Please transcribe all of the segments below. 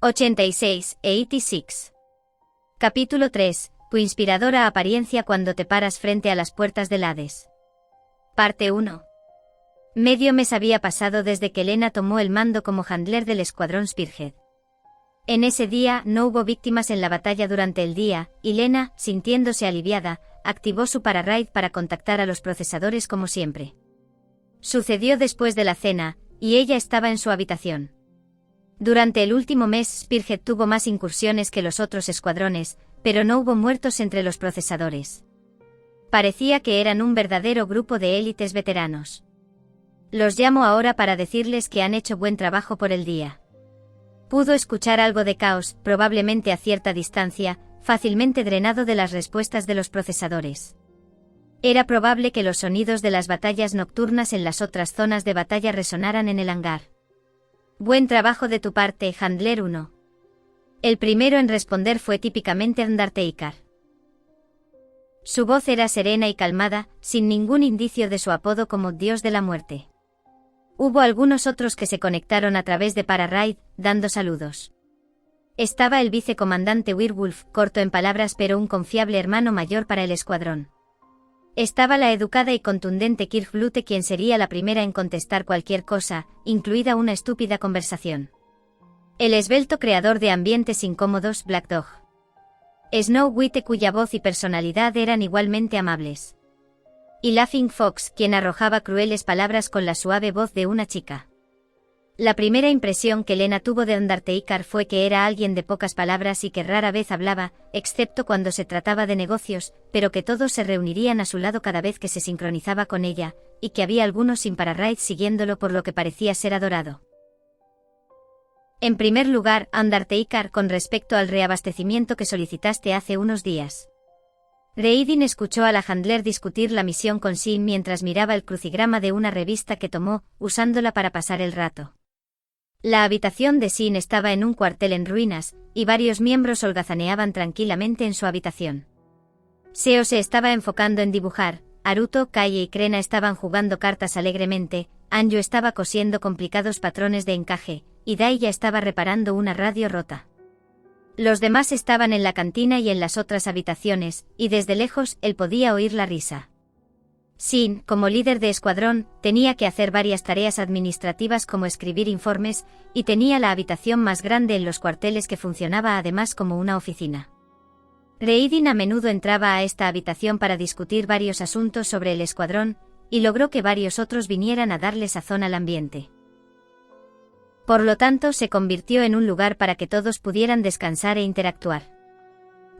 86. Capítulo 3. Tu inspiradora apariencia cuando te paras frente a las puertas del Hades. Parte 1. Medio mes había pasado desde que Lena tomó el mando como handler del escuadrón Spearhead. En ese día no hubo víctimas en la batalla durante el día, y Lena, sintiéndose aliviada, activó su Pararaid para contactar a los procesadores como siempre. Sucedió después de la cena, y ella estaba en su habitación. Durante el último mes Spearhead tuvo más incursiones que los otros escuadrones, pero no hubo muertos entre los procesadores. Parecía que eran un verdadero grupo de élites veteranos. Los llamo ahora para decirles que han hecho buen trabajo por el día. Pudo escuchar algo de caos, probablemente a cierta distancia, fácilmente drenado de las respuestas de los procesadores. Era probable que los sonidos de las batallas nocturnas en las otras zonas de batalla resonaran en el hangar. Buen trabajo de tu parte, Handler 1. El primero en responder fue típicamente Undertaker. Su voz era serena y calmada, sin ningún indicio de su apodo como Dios de la Muerte. Hubo algunos otros que se conectaron a través de Pararaid, dando saludos. Estaba el vicecomandante Werewolf, corto en palabras pero un confiable hermano mayor para el escuadrón. Estaba la educada y contundente Kirk Blute, quien sería la primera en contestar cualquier cosa, incluida una estúpida conversación. El esbelto creador de ambientes incómodos, Black Dog. Snow White, cuya voz y personalidad eran igualmente amables. Y Laughing Fox, quien arrojaba crueles palabras con la suave voz de una chica. La primera impresión que Lena tuvo de Undertaker fue que era alguien de pocas palabras y que rara vez hablaba, excepto cuando se trataba de negocios, pero que todos se reunirían a su lado cada vez que se sincronizaba con ella, y que había algunos sin Pararaid siguiéndolo por lo que parecía ser adorado. En primer lugar, Undertaker, con respecto al reabastecimiento que solicitaste hace unos días. Raiden escuchó a la handler discutir la misión con Sin mientras miraba el crucigrama de una revista que tomó, usándola para pasar el rato. La habitación de Sin estaba en un cuartel en ruinas, y varios miembros holgazaneaban tranquilamente en su habitación. Seo se estaba enfocando en dibujar, Haruto, Kaie y Krena estaban jugando cartas alegremente, Anju estaba cosiendo complicados patrones de encaje, y Daiya estaba reparando una radio rota. Los demás estaban en la cantina y en las otras habitaciones, y desde lejos él podía oír la risa. Sin, como líder de escuadrón, tenía que hacer varias tareas administrativas como escribir informes, y tenía la habitación más grande en los cuarteles que funcionaba además como una oficina. Raiden a menudo entraba a esta habitación para discutir varios asuntos sobre el escuadrón, y logró que varios otros vinieran a darle sazón al ambiente. Por lo tanto, se convirtió en un lugar para que todos pudieran descansar e interactuar.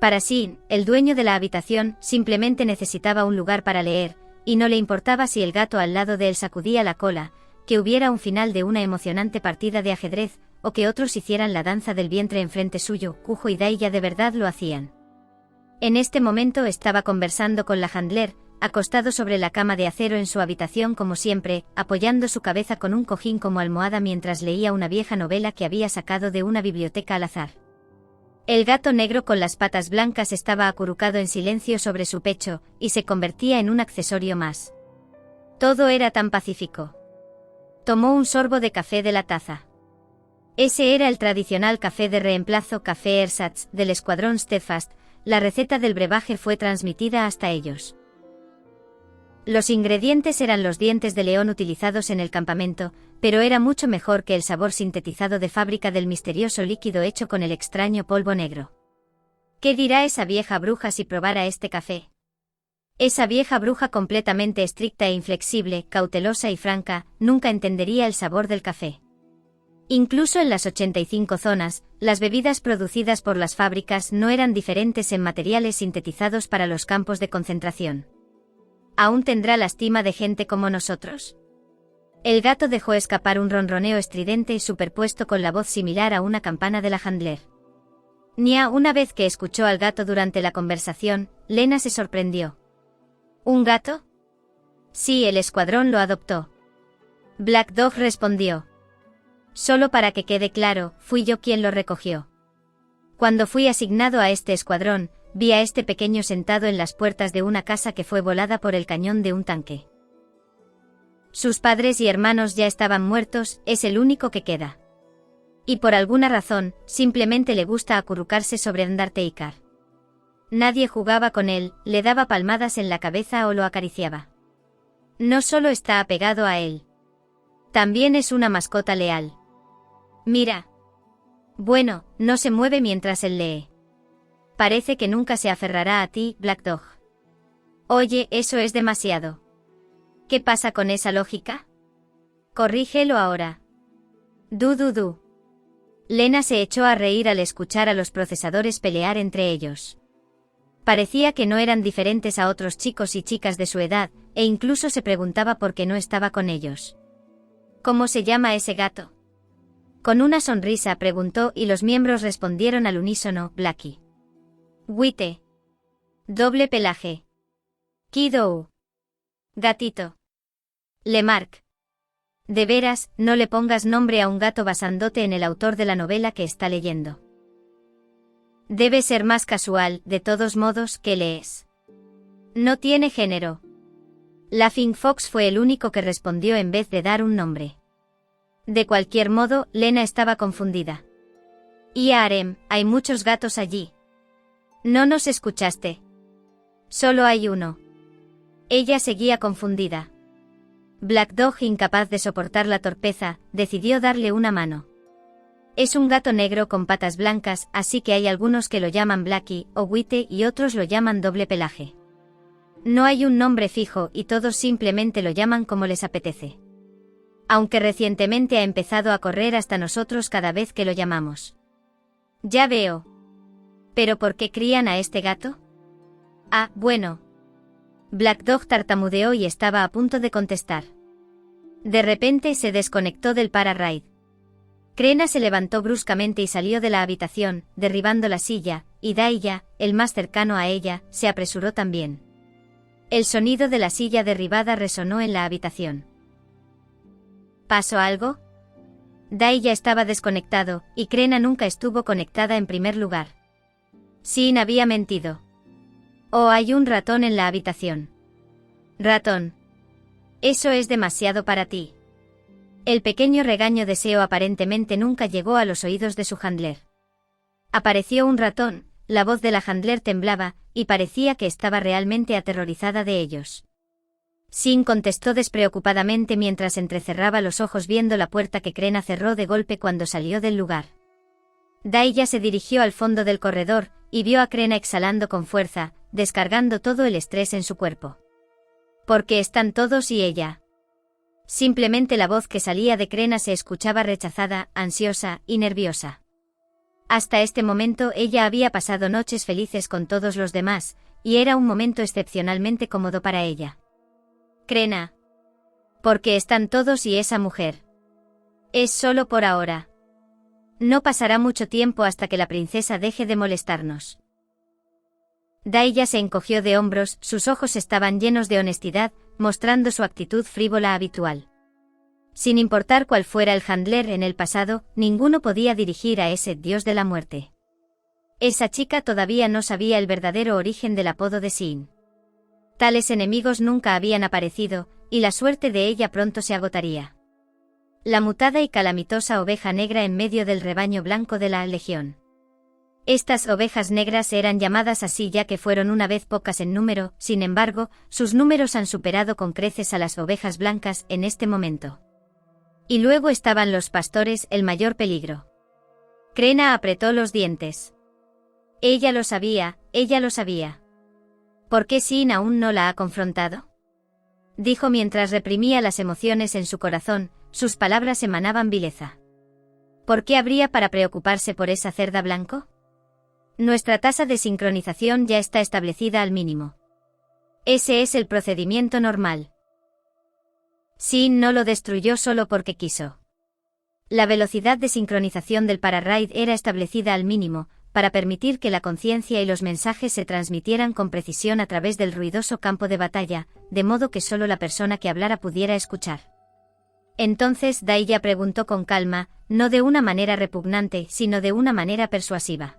Para Sin, el dueño de la habitación, simplemente necesitaba un lugar para leer, y no le importaba si el gato al lado de él sacudía la cola, que hubiera un final de una emocionante partida de ajedrez, o que otros hicieran la danza del vientre enfrente suyo. Kujo y Daiya de verdad lo hacían. En este momento estaba conversando con la handler, acostado sobre la cama de acero en su habitación como siempre, apoyando su cabeza con un cojín como almohada mientras leía una vieja novela que había sacado de una biblioteca al azar. El gato negro con las patas blancas estaba acurrucado en silencio sobre su pecho, y se convertía en un accesorio más. Todo era tan pacífico. Tomó un sorbo de café de la taza. Ese era el tradicional café de reemplazo, café Ersatz, del escuadrón Steadfast. La receta del brebaje fue transmitida hasta ellos. Los ingredientes eran los dientes de león utilizados en el campamento, pero era mucho mejor que el sabor sintetizado de fábrica del misterioso líquido hecho con el extraño polvo negro. ¿Qué dirá esa vieja bruja si probara este café? Esa vieja bruja completamente estricta e inflexible, cautelosa y franca, nunca entendería el sabor del café. Incluso en las 85 zonas, las bebidas producidas por las fábricas no eran diferentes en materiales sintetizados para los campos de concentración. ¿Aún tendrá lástima de gente como nosotros? El gato dejó escapar un ronroneo estridente y superpuesto con la voz similar a una campana de la handler. Nia, una vez que escuchó al gato durante la conversación, Lena se sorprendió. ¿Un gato? Sí, el escuadrón lo adoptó. Black Dog respondió. Solo para que quede claro, fui yo quien lo recogió. Cuando fui asignado a este escuadrón, vi a este pequeño sentado en las puertas de una casa que fue volada por el cañón de un tanque. Sus padres y hermanos ya estaban muertos, es el único que queda. Y por alguna razón, simplemente le gusta acurrucarse sobre Undertaker. Nadie jugaba con él, le daba palmadas en la cabeza o lo acariciaba. No solo está apegado a él. También es una mascota leal. Mira. Bueno, no se mueve mientras él lee. Parece que nunca se aferrará a ti, Black Dog. Oye, eso es demasiado. ¿Qué pasa con esa lógica? Corrígelo ahora. Du. Lena se echó a reír al escuchar a los procesadores pelear entre ellos. Parecía que no eran diferentes a otros chicos y chicas de su edad, e incluso se preguntaba por qué no estaba con ellos. ¿Cómo se llama ese gato? Con una sonrisa preguntó y los miembros respondieron al unísono, Blackie. White. Doble pelaje. Kiddo. Gatito. Lemark. De veras, no le pongas nombre a un gato basándote en el autor de la novela que está leyendo. Debe ser más casual, de todos modos, que lees. No tiene género. Laughing Fox fue el único que respondió en vez de dar un nombre. De cualquier modo, Lena estaba confundida. Y Arem, hay muchos gatos allí. No nos escuchaste. Solo hay uno. Ella seguía confundida. Black Dog, incapaz de soportar la torpeza, decidió darle una mano. Es un gato negro con patas blancas, así que hay algunos que lo llaman Blackie o White y otros lo llaman doble pelaje. No hay un nombre fijo y todos simplemente lo llaman como les apetece. Aunque recientemente ha empezado a correr hasta nosotros cada vez que lo llamamos. Ya veo. ¿Pero por qué crían a este gato? Ah, bueno. Black Dog tartamudeó y estaba a punto de contestar. De repente se desconectó del para-ride. Krena se levantó bruscamente y salió de la habitación, derribando la silla, y Daya, el más cercano a ella, se apresuró también. El sonido de la silla derribada resonó en la habitación. ¿Pasó algo? Daya estaba desconectado, y Krena nunca estuvo conectada en primer lugar. Sin había mentido. Oh, hay un ratón en la habitación. Ratón. Eso es demasiado para ti. El pequeño regaño de Seo aparentemente nunca llegó a los oídos de su handler. Apareció un ratón, la voz de la handler temblaba, y parecía que estaba realmente aterrorizada de ellos. Sin contestó despreocupadamente mientras entrecerraba los ojos viendo la puerta que Krena cerró de golpe cuando salió del lugar. Daya se dirigió al fondo del corredor, y vio a Krena exhalando con fuerza, descargando todo el estrés en su cuerpo. Porque están todos y ella. Simplemente la voz que salía de Krena se escuchaba rechazada, ansiosa y nerviosa. Hasta este momento ella había pasado noches felices con todos los demás, y era un momento excepcionalmente cómodo para ella. Krena. Porque están todos y esa mujer. Es solo por ahora. No pasará mucho tiempo hasta que la princesa deje de molestarnos. Daya se encogió de hombros, sus ojos estaban llenos de honestidad, mostrando su actitud frívola habitual. Sin importar cuál fuera el handler en el pasado, ninguno podía dirigir a ese dios de la muerte. Esa chica todavía no sabía el verdadero origen del apodo de Sin. Tales enemigos nunca habían aparecido, y la suerte de ella pronto se agotaría. La mutada y calamitosa oveja negra en medio del rebaño blanco de la Legión. Estas ovejas negras eran llamadas así ya que fueron una vez pocas en número, sin embargo, sus números han superado con creces a las ovejas blancas en este momento. Y luego estaban los pastores, el mayor peligro. Krena apretó los dientes. Ella lo sabía, ella lo sabía. ¿Por qué Sin aún no la ha confrontado? Dijo mientras reprimía las emociones en su corazón, sus palabras emanaban vileza. ¿Por qué habría para preocuparse por esa cerda blanco? Nuestra tasa de sincronización ya está establecida al mínimo. Ese es el procedimiento normal. Sin no lo destruyó solo porque quiso. La velocidad de sincronización del para-ride era establecida al mínimo, para permitir que la conciencia y los mensajes se transmitieran con precisión a través del ruidoso campo de batalla, de modo que solo la persona que hablara pudiera escuchar. Entonces Daya preguntó con calma, no de una manera repugnante, sino de una manera persuasiva.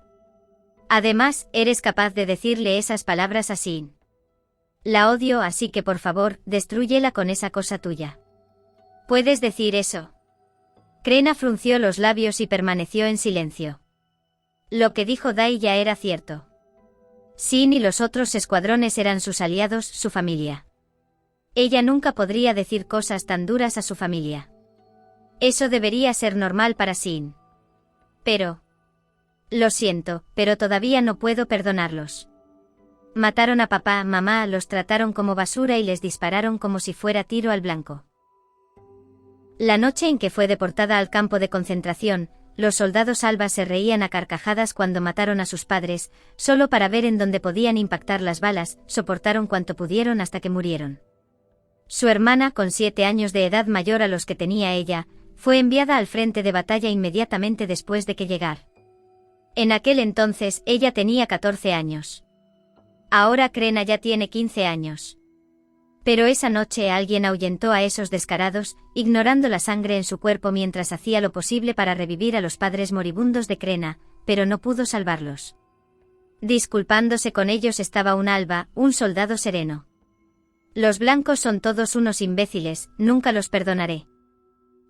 Además, ¿eres capaz de decirle esas palabras a Sin? La odio, así que por favor, destrúyela con esa cosa tuya. ¿Puedes decir eso? Krena frunció los labios y permaneció en silencio. Lo que dijo Dai ya era cierto. Sin y los otros escuadrones eran sus aliados, su familia. Ella nunca podría decir cosas tan duras a su familia. Eso debería ser normal para Sin. Pero... Lo siento, pero todavía no puedo perdonarlos. Mataron a papá, mamá, los trataron como basura y les dispararon como si fuera tiro al blanco. La noche en que fue deportada al campo de concentración, los soldados albas se reían a carcajadas cuando mataron a sus padres, solo para ver en dónde podían impactar las balas, soportaron cuanto pudieron hasta que murieron. Su hermana, con 7 años de edad mayor a los que tenía ella, fue enviada al frente de batalla inmediatamente después de que llegara. En aquel entonces, ella tenía 14 años. Ahora Krena ya tiene 15 años. Pero esa noche alguien ahuyentó a esos descarados, ignorando la sangre en su cuerpo mientras hacía lo posible para revivir a los padres moribundos de Krena, pero no pudo salvarlos. Disculpándose con ellos estaba un alba, un soldado sereno. Los blancos son todos unos imbéciles, nunca los perdonaré.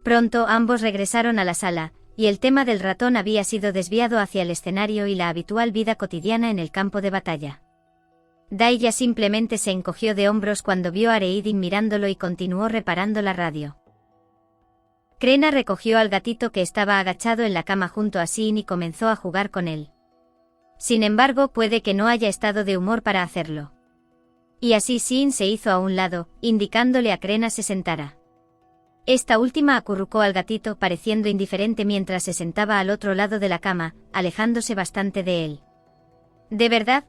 Pronto ambos regresaron a la sala, y el tema del ratón había sido desviado hacia el escenario y la habitual vida cotidiana en el campo de batalla. Daya simplemente se encogió de hombros cuando vio a Reidin mirándolo y continuó reparando la radio. Krena recogió al gatito que estaba agachado en la cama junto a Sin y comenzó a jugar con él. Sin embargo, puede que no haya estado de humor para hacerlo. Y así Sin se hizo a un lado, indicándole a Krena se sentara. Esta última acurrucó al gatito pareciendo indiferente mientras se sentaba al otro lado de la cama, alejándose bastante de él. ¿De verdad?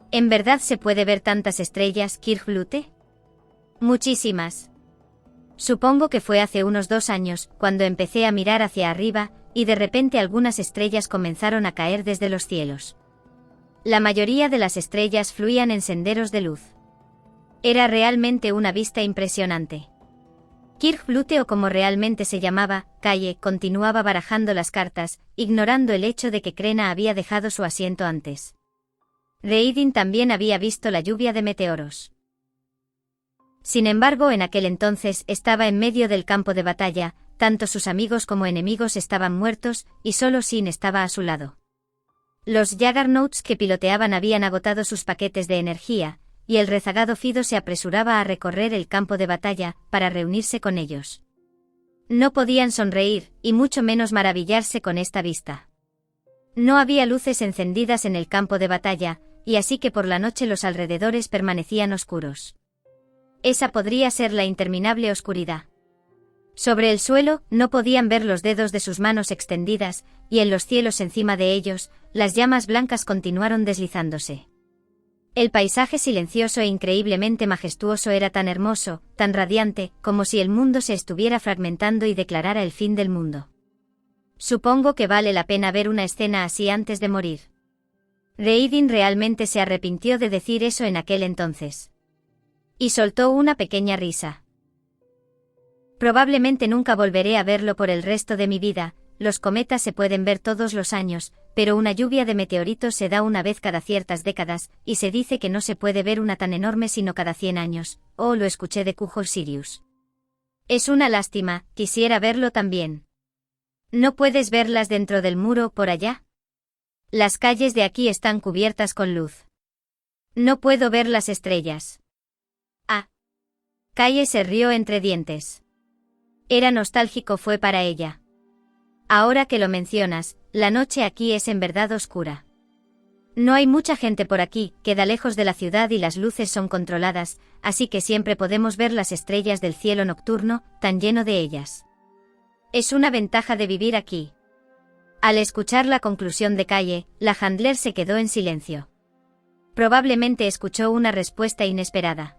¿En verdad se puede ver tantas estrellas, Kirklute? Muchísimas. Supongo que fue hace unos 2 años, cuando empecé a mirar hacia arriba, y de repente algunas estrellas comenzaron a caer desde los cielos. La mayoría de las estrellas fluían en senderos de luz. Era realmente una vista impresionante. Kirklute, o como realmente se llamaba, Kaye, continuaba barajando las cartas, ignorando el hecho de que Krena había dejado su asiento antes. Reidin también había visto la lluvia de meteoros. Sin embargo, en aquel entonces estaba en medio del campo de batalla, tanto sus amigos como enemigos estaban muertos, y solo Sin estaba a su lado. Los Juggernauts que piloteaban habían agotado sus paquetes de energía, y el rezagado Fido se apresuraba a recorrer el campo de batalla, para reunirse con ellos. No podían sonreír, y mucho menos maravillarse con esta vista. No había luces encendidas en el campo de batalla, y así que por la noche los alrededores permanecían oscuros. Esa podría ser la interminable oscuridad. Sobre el suelo, no podían ver los dedos de sus manos extendidas, y en los cielos encima de ellos, las llamas blancas continuaron deslizándose. El paisaje silencioso e increíblemente majestuoso era tan hermoso, tan radiante, como si el mundo se estuviera fragmentando y declarara el fin del mundo. Supongo que vale la pena ver una escena así antes de morir. Reidin realmente se arrepintió de decir eso en aquel entonces. Y soltó una pequeña risa. Probablemente nunca volveré a verlo por el resto de mi vida. Los cometas se pueden ver todos los años, pero una lluvia de meteoritos se da una vez cada ciertas décadas, y se dice que no se puede ver una tan enorme sino cada 100 años, lo escuché de Kujo Sirius. Es una lástima, quisiera verlo también. ¿No puedes verlas dentro del muro por allá? Las calles de aquí están cubiertas con luz. No puedo ver las estrellas. Ah. Kaye se rió entre dientes. Era nostálgico fue para ella. Ahora que lo mencionas, la noche aquí es en verdad oscura. No hay mucha gente por aquí, queda lejos de la ciudad y las luces son controladas, así que siempre podemos ver las estrellas del cielo nocturno, tan lleno de ellas. Es una ventaja de vivir aquí. Al escuchar la conclusión de Kaye, la handler se quedó en silencio. Probablemente escuchó una respuesta inesperada.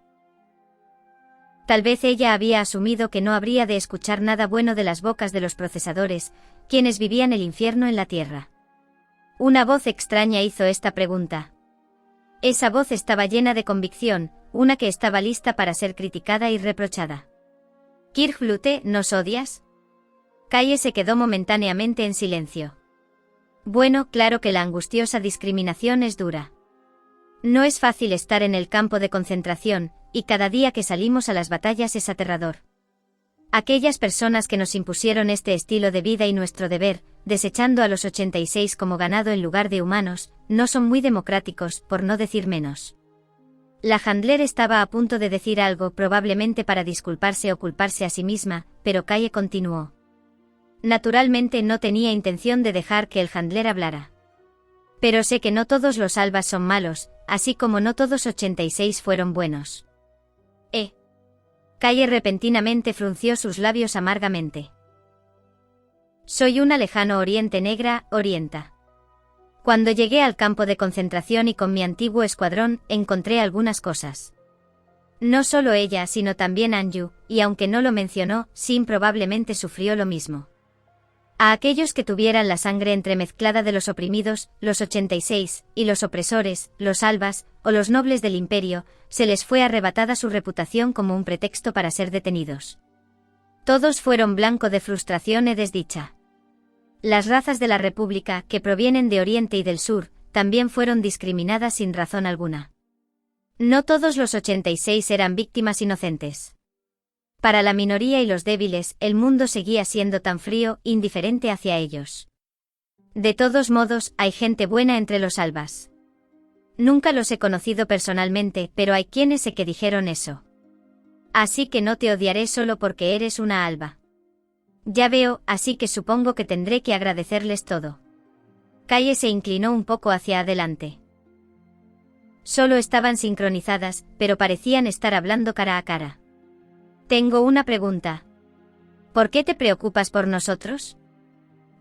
Tal vez ella había asumido que no habría de escuchar nada bueno de las bocas de los procesadores, quienes vivían el infierno en la tierra. Una voz extraña hizo esta pregunta. Esa voz estaba llena de convicción, una que estaba lista para ser criticada y reprochada. Kirklute, ¿nos odias? Kaye se quedó momentáneamente en silencio. Bueno, claro que la angustiosa discriminación es dura. No es fácil estar en el campo de concentración, y cada día que salimos a las batallas es aterrador. Aquellas personas que nos impusieron este estilo de vida y nuestro deber, desechando a los 86 como ganado en lugar de humanos, no son muy democráticos, por no decir menos. La Handler estaba a punto de decir algo, probablemente para disculparse o culparse a sí misma, pero Kaye continuó. Naturalmente no tenía intención de dejar que el Handler hablara. Pero sé que no todos los albas son malos, así como no todos 86 fueron buenos. Kaye repentinamente frunció sus labios amargamente. Soy una lejano Oriente Negra, Orienta. Cuando llegué al campo de concentración y con mi antiguo escuadrón, encontré algunas cosas. No solo ella, sino también Anju, y aunque no lo mencionó, Sin probablemente sufrió lo mismo. A aquellos que tuvieran la sangre entremezclada de los oprimidos, los 86, y los opresores, los albas, o los nobles del imperio, se les fue arrebatada su reputación como un pretexto para ser detenidos. Todos fueron blanco de frustración y desdicha. Las razas de la República, que provienen de Oriente y del Sur, también fueron discriminadas sin razón alguna. No todos los 86 eran víctimas inocentes. Para la minoría y los débiles, el mundo seguía siendo tan frío, indiferente hacia ellos. De todos modos, hay gente buena entre los albas. Nunca los he conocido personalmente, pero hay quienes sé que dijeron eso. Así que no te odiaré solo porque eres una alba. Ya veo, así que supongo que tendré que agradecerles todo. Kaye se inclinó un poco hacia adelante. Solo estaban sincronizadas, pero parecían estar hablando cara a cara. Tengo una pregunta. ¿Por qué te preocupas por nosotros?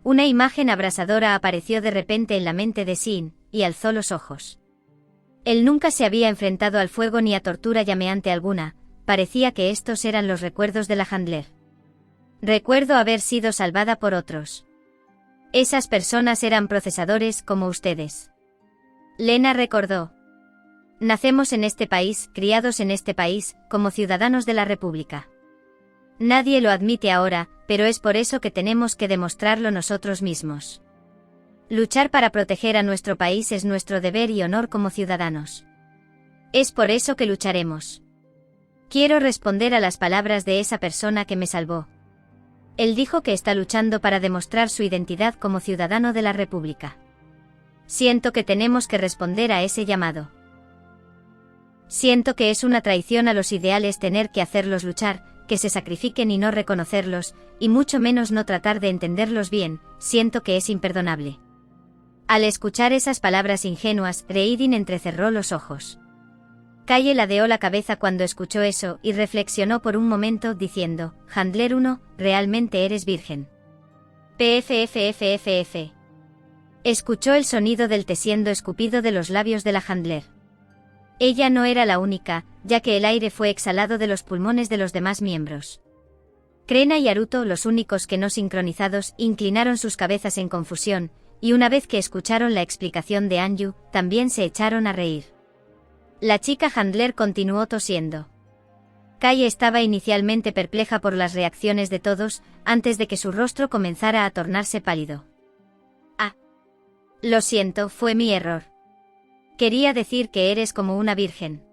Una imagen abrasadora apareció de repente en la mente de Sin, y alzó los ojos. Él nunca se había enfrentado al fuego ni a tortura llameante alguna, parecía que estos eran los recuerdos de la Handler. Recuerdo haber sido salvada por otros. Esas personas eran procesadores como ustedes. Lena recordó. Nacemos en este país, criados en este país, como ciudadanos de la República. Nadie lo admite ahora, pero es por eso que tenemos que demostrarlo nosotros mismos. Luchar para proteger a nuestro país es nuestro deber y honor como ciudadanos. Es por eso que lucharemos. Quiero responder a las palabras de esa persona que me salvó. Él dijo que está luchando para demostrar su identidad como ciudadano de la República. Siento que tenemos que responder a ese llamado. Siento que es una traición a los ideales tener que hacerlos luchar, que se sacrifiquen y no reconocerlos, y mucho menos no tratar de entenderlos bien, siento que es imperdonable. Al escuchar esas palabras ingenuas, Reidin entrecerró los ojos. Kaye ladeó la cabeza cuando escuchó eso y reflexionó por un momento diciendo, Handler 1, realmente eres virgen. PFFFFF. Escuchó el sonido del tesiendo escupido de los labios de la Handler. Ella no era la única, ya que el aire fue exhalado de los pulmones de los demás miembros. Krena y Haruto, los únicos que no sincronizados, inclinaron sus cabezas en confusión, y una vez que escucharon la explicación de Anju, también se echaron a reír. La chica Handler continuó tosiendo. Kaye estaba inicialmente perpleja por las reacciones de todos, antes de que su rostro comenzara a tornarse pálido. Ah. Lo siento, fue mi error. Quería decir que eres como una virgen.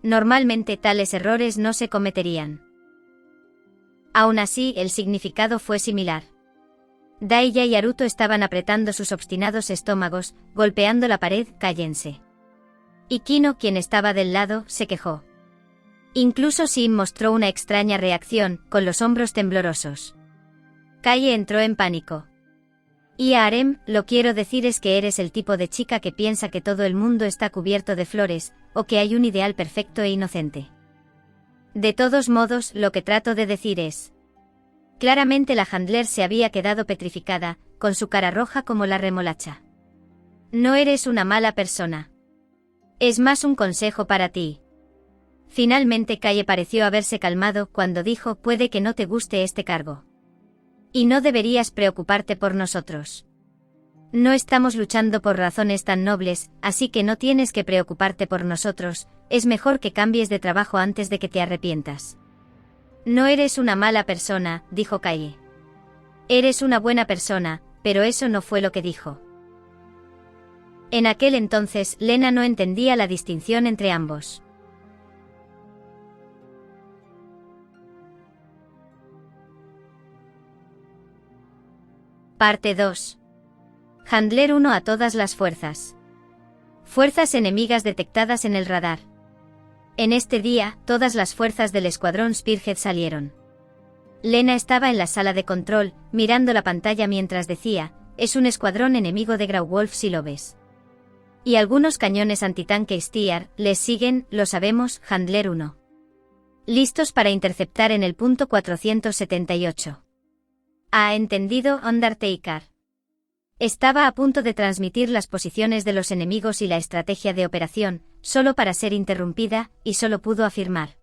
Normalmente tales errores no se cometerían. Aún así, el significado fue similar. Daiya y Haruto estaban apretando sus obstinados estómagos, golpeando la pared, cállense. Y Kino, quien estaba del lado, se quejó. Incluso Sim mostró una extraña reacción, con los hombros temblorosos. Kaye entró en pánico. Y a Arem, lo quiero decir es que eres el tipo de chica que piensa que todo el mundo está cubierto de flores, o que hay un ideal perfecto e inocente. De todos modos, lo que trato de decir es... Claramente la Handler se había quedado petrificada, con su cara roja como la remolacha. No eres una mala persona. Es más un consejo para ti. Finalmente Kaye pareció haberse calmado cuando dijo, puede que no te guste este cargo. Y no deberías preocuparte por nosotros. No estamos luchando por razones tan nobles, así que no tienes que preocuparte por nosotros, es mejor que cambies de trabajo antes de que te arrepientas. No eres una mala persona, dijo Kaye. Eres una buena persona, pero eso no fue lo que dijo. En aquel entonces, Lena no entendía la distinción entre ambos. Parte 2. Handler 1 a todas las fuerzas. Fuerzas enemigas detectadas en el radar. En este día, todas las fuerzas del escuadrón Spearhead salieron. Lena estaba en la sala de control, mirando la pantalla mientras decía, es un escuadrón enemigo de Graywolf si lo ves. Y algunos cañones antitanque Steer, les siguen, lo sabemos, Handler 1. Listos para interceptar en el punto 478. ¿Ha entendido, Undertaker? Estaba a punto de transmitir las posiciones de los enemigos y la estrategia de operación, solo para ser interrumpida, y solo pudo afirmar.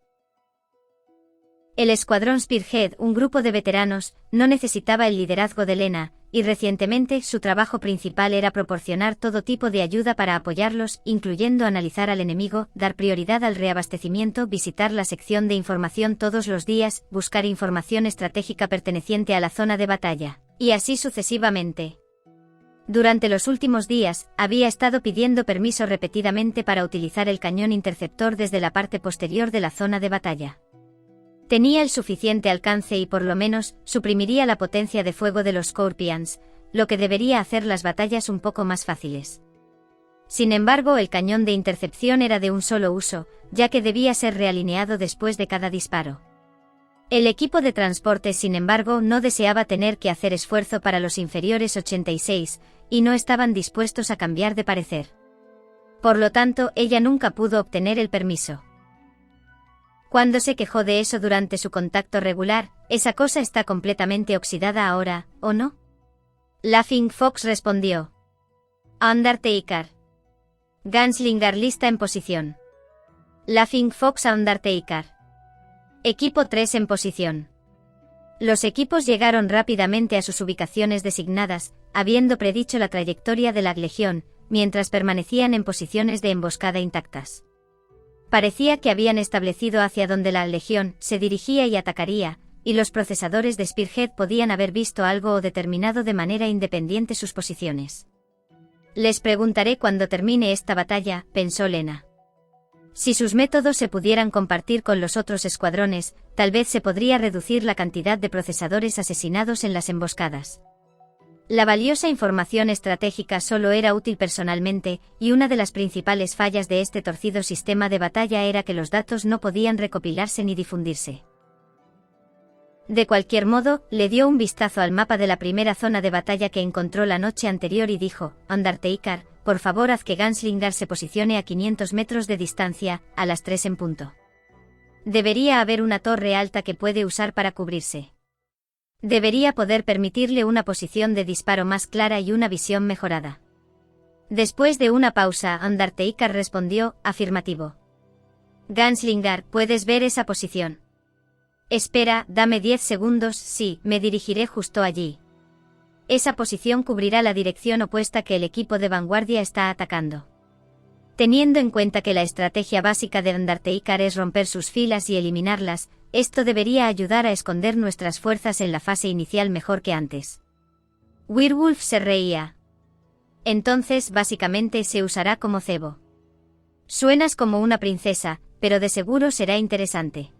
El escuadrón Spearhead, un grupo de veteranos, no necesitaba el liderazgo de Lena, y recientemente su trabajo principal era proporcionar todo tipo de ayuda para apoyarlos, incluyendo analizar al enemigo, dar prioridad al reabastecimiento, visitar la sección de información todos los días, buscar información estratégica perteneciente a la zona de batalla, y así sucesivamente. Durante los últimos días, había estado pidiendo permiso repetidamente para utilizar el cañón interceptor desde la parte posterior de la zona de batalla. Tenía el suficiente alcance y por lo menos, suprimiría la potencia de fuego de los Scorpions, lo que debería hacer las batallas un poco más fáciles. Sin embargo, el cañón de intercepción era de un solo uso, ya que debía ser realineado después de cada disparo. El equipo de transporte, sin embargo, no deseaba tener que hacer esfuerzo para los inferiores 86, y no estaban dispuestos a cambiar de parecer. Por lo tanto, ella nunca pudo obtener el permiso. Cuando se quejó de eso durante su contacto regular, esa cosa está completamente oxidada ahora, ¿o no? Laughing Fox respondió. Undertaker. Gunslinger lista en posición. Laughing Fox a Undertaker. Equipo 3 en posición. Los equipos llegaron rápidamente a sus ubicaciones designadas, habiendo predicho la trayectoria de la Legión, mientras permanecían en posiciones de emboscada intactas. Parecía que habían establecido hacia donde la Legión se dirigía y atacaría, y los procesadores de Spearhead podían haber visto algo o determinado de manera independiente sus posiciones. Les preguntaré cuando termine esta batalla, pensó Lena. Si sus métodos se pudieran compartir con los otros escuadrones, tal vez se podría reducir la cantidad de procesadores asesinados en las emboscadas. La valiosa información estratégica solo era útil personalmente, y una de las principales fallas de este torcido sistema de batalla era que los datos no podían recopilarse ni difundirse. De cualquier modo, le dio un vistazo al mapa de la primera zona de batalla que encontró la noche anterior y dijo, Undertaker, por favor haz que Gunslinger se posicione a 500 metros de distancia, a las 3 en punto. Debería haber una torre alta que puede usar para cubrirse. Debería poder permitirle una posición de disparo más clara y una visión mejorada. Después de una pausa, Undertaker respondió, afirmativo. Gunslinger, ¿puedes ver esa posición? Espera, dame 10 segundos, sí, me dirigiré justo allí. Esa posición cubrirá la dirección opuesta que el equipo de vanguardia está atacando. Teniendo en cuenta que la estrategia básica de Undertaker es romper sus filas y eliminarlas, esto debería ayudar a esconder nuestras fuerzas en la fase inicial mejor que antes. Werewolf se reía. Entonces, básicamente, se usará como cebo. Suenas como una princesa, pero de seguro será interesante.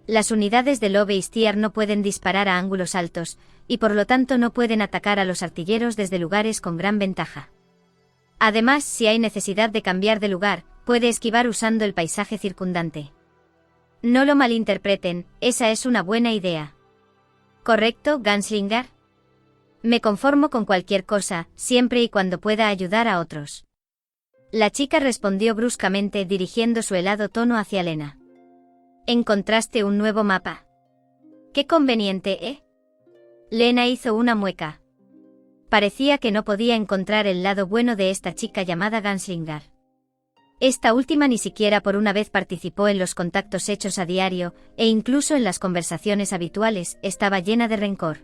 Las unidades de Love y Steer no pueden disparar a ángulos altos, y por lo tanto no pueden atacar a los artilleros desde lugares con gran ventaja. Además, si hay necesidad de cambiar de lugar, puede esquivar usando el paisaje circundante. No lo malinterpreten, esa es una buena idea. ¿Correcto, Gunslinger? Me conformo con cualquier cosa, siempre y cuando pueda ayudar a otros. La chica respondió bruscamente dirigiendo su helado tono hacia Lena. ¿Encontraste un nuevo mapa? Qué conveniente, ¿eh? Lena hizo una mueca. Parecía que no podía encontrar el lado bueno de esta chica llamada Gunslinger. Esta última ni siquiera por una vez participó en los contactos hechos a diario, e incluso en las conversaciones habituales, estaba llena de rencor.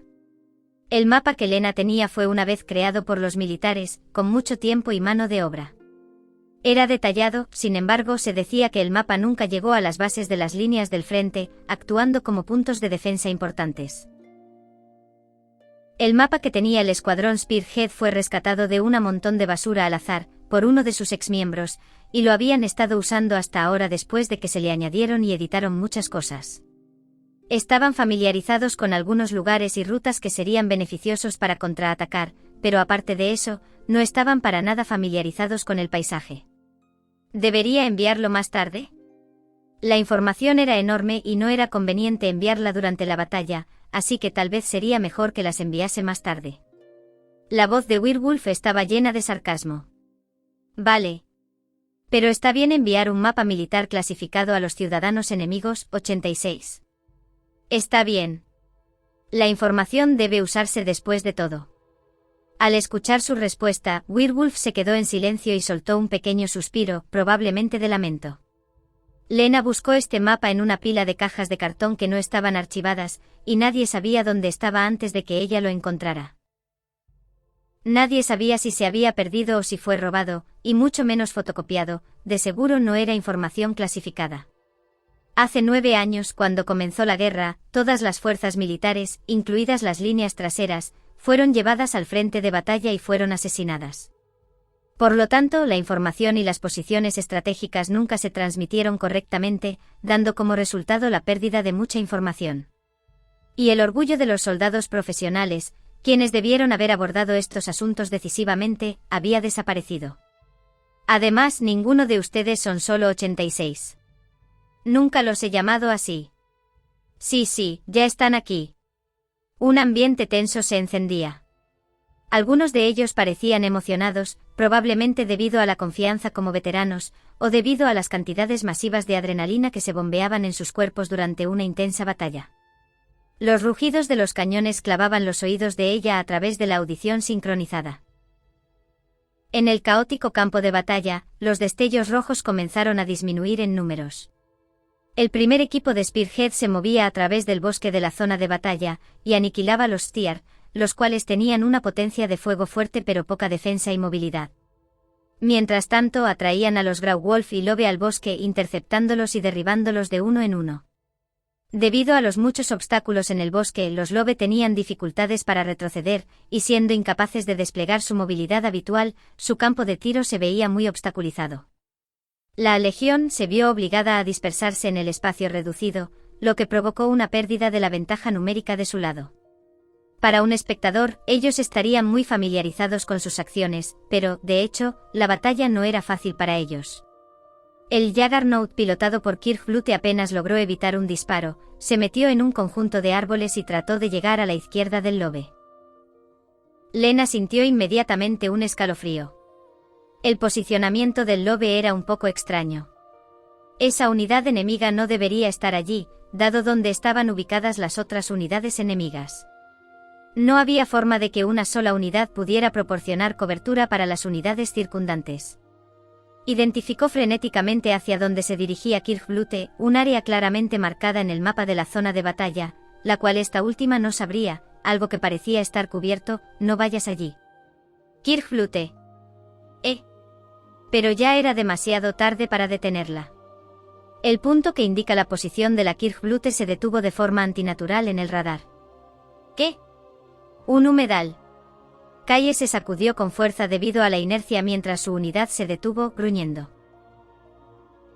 El mapa que Lena tenía fue una vez creado por los militares, con mucho tiempo y mano de obra. Era detallado, sin embargo, se decía que el mapa nunca llegó a las bases de las líneas del frente, actuando como puntos de defensa importantes. El mapa que tenía el escuadrón Spearhead fue rescatado de un montón de basura al azar, por uno de sus exmiembros, y lo habían estado usando hasta ahora después de que se le añadieron y editaron muchas cosas. Estaban familiarizados con algunos lugares y rutas que serían beneficiosos para contraatacar, pero aparte de eso, no estaban para nada familiarizados con el paisaje. ¿Debería enviarlo más tarde? La información era enorme y no era conveniente enviarla durante la batalla, así que tal vez sería mejor que las enviase más tarde. La voz de Werewolf estaba llena de sarcasmo. Vale. Pero está bien enviar un mapa militar clasificado a los ciudadanos enemigos, 86. Está bien. La información debe usarse después de todo. Al escuchar su respuesta, Werewolf se quedó en silencio y soltó un pequeño suspiro, probablemente de lamento. Lena buscó este mapa en una pila de cajas de cartón que no estaban archivadas, y nadie sabía dónde estaba antes de que ella lo encontrara. Nadie sabía si se había perdido o si fue robado, y mucho menos fotocopiado, de seguro no era información clasificada. Hace 9 años, cuando comenzó la guerra, todas las fuerzas militares, incluidas las líneas traseras, fueron llevadas al frente de batalla y fueron asesinadas. Por lo tanto, la información y las posiciones estratégicas nunca se transmitieron correctamente, dando como resultado la pérdida de mucha información. Y el orgullo de los soldados profesionales, quienes debieron haber abordado estos asuntos decisivamente, había desaparecido. Además, ninguno de ustedes son solo 86. Nunca los he llamado así. Sí, ya están aquí. Un ambiente tenso se encendía. Algunos de ellos parecían emocionados, probablemente debido a la confianza como veteranos, o debido a las cantidades masivas de adrenalina que se bombeaban en sus cuerpos durante una intensa batalla. Los rugidos de los cañones clavaban los oídos de ella a través de la audición sincronizada. En el caótico campo de batalla, los destellos rojos comenzaron a disminuir en números. El primer equipo de Spearhead se movía a través del bosque de la zona de batalla, y aniquilaba los Stiar, los cuales tenían una potencia de fuego fuerte pero poca defensa y movilidad. Mientras tanto atraían a los Grauwolf y Lobe al bosque interceptándolos y derribándolos de uno en uno. Debido a los muchos obstáculos en el bosque, los Lobe tenían dificultades para retroceder, y siendo incapaces de desplegar su movilidad habitual, su campo de tiro se veía muy obstaculizado. La legión se vio obligada a dispersarse en el espacio reducido, lo que provocó una pérdida de la ventaja numérica de su lado. Para un espectador, ellos estarían muy familiarizados con sus acciones, pero, de hecho, la batalla no era fácil para ellos. El Juggernaut pilotado por Kirk Blute apenas logró evitar un disparo, se metió en un conjunto de árboles y trató de llegar a la izquierda del Lobe. Lena sintió inmediatamente un escalofrío. El posicionamiento del Lobe era un poco extraño. Esa unidad enemiga no debería estar allí, dado donde estaban ubicadas las otras unidades enemigas. No había forma de que una sola unidad pudiera proporcionar cobertura para las unidades circundantes. Identificó frenéticamente hacia donde se dirigía Kirk Blute, un área claramente marcada en el mapa de la zona de batalla, la cual esta última no sabría, algo que parecía estar cubierto, no vayas allí. Kirk Blute. Pero ya era demasiado tarde para detenerla. El punto que indica la posición de la Kirk Blute se detuvo de forma antinatural en el radar. ¿Qué? Un humedal. Kaye se sacudió con fuerza debido a la inercia mientras su unidad se detuvo, gruñendo.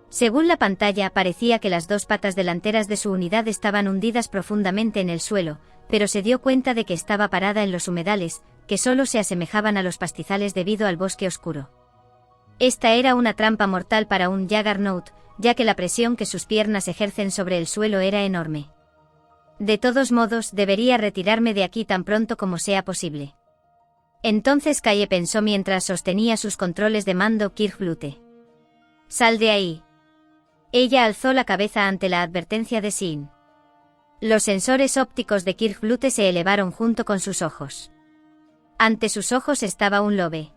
Según la pantalla, parecía que las dos patas delanteras de su unidad estaban hundidas profundamente en el suelo, pero se dio cuenta de que estaba parada en los humedales, que solo se asemejaban a los pastizales debido al bosque oscuro. Esta era una trampa mortal para un Juggernaut, ya que la presión que sus piernas ejercen sobre el suelo era enorme. De todos modos, debería retirarme de aquí tan pronto como sea posible. Entonces Kaye pensó mientras sostenía sus controles de mando Kirk Blute. «Sal de ahí». Ella alzó la cabeza ante la advertencia de Sin. Los sensores ópticos de Kirk Blute se elevaron junto con sus ojos. Ante sus ojos estaba un Lobe.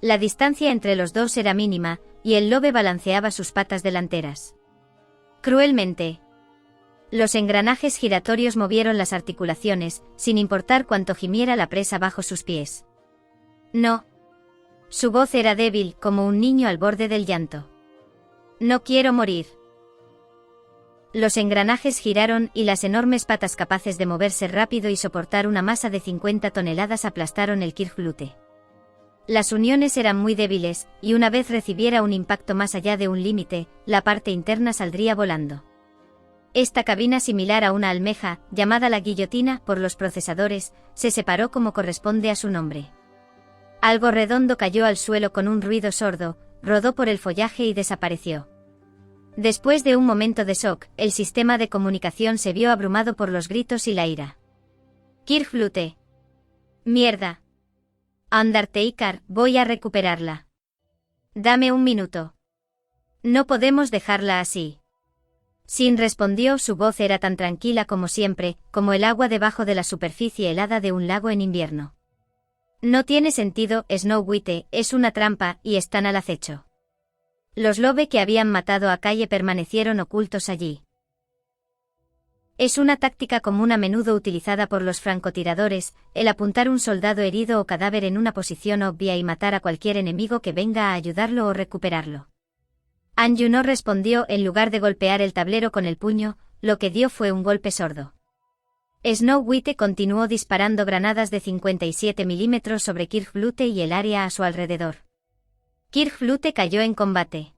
La distancia entre los dos era mínima, y el Lobe balanceaba sus patas delanteras. Cruelmente. Los engranajes giratorios movieron las articulaciones, sin importar cuánto gimiera la presa bajo sus pies. No. Su voz era débil, como un niño al borde del llanto. No quiero morir. Los engranajes giraron y las enormes patas capaces de moverse rápido y soportar una masa de 50 toneladas aplastaron el Kirk Blute. Las uniones eran muy débiles, y una vez recibiera un impacto más allá de un límite, la parte interna saldría volando. Esta cabina, similar a una almeja, llamada la guillotina por los procesadores, se separó como corresponde a su nombre. Algo redondo cayó al suelo con un ruido sordo, rodó por el follaje y desapareció. Después de un momento de shock, el sistema de comunicación se vio abrumado por los gritos y la ira. Kirk Flute. Mierda. Undertaker, voy a recuperarla. Dame un minuto. No podemos dejarla así. Sin respondió, su voz era tan tranquila como siempre, como el agua debajo de la superficie helada de un lago en invierno. No tiene sentido, Snow White, es una trampa, y están al acecho. Los Lobe que habían matado a Calle permanecieron ocultos allí. Es una táctica común a menudo utilizada por los francotiradores, el apuntar un soldado herido o cadáver en una posición obvia y matar a cualquier enemigo que venga a ayudarlo o recuperarlo. Anju no respondió. En lugar de golpear el tablero con el puño, lo que dio fue un golpe sordo. Snow White continuó disparando granadas de 57 milímetros sobre Kirk Flute y el área a su alrededor. Kirk Flute cayó en combate.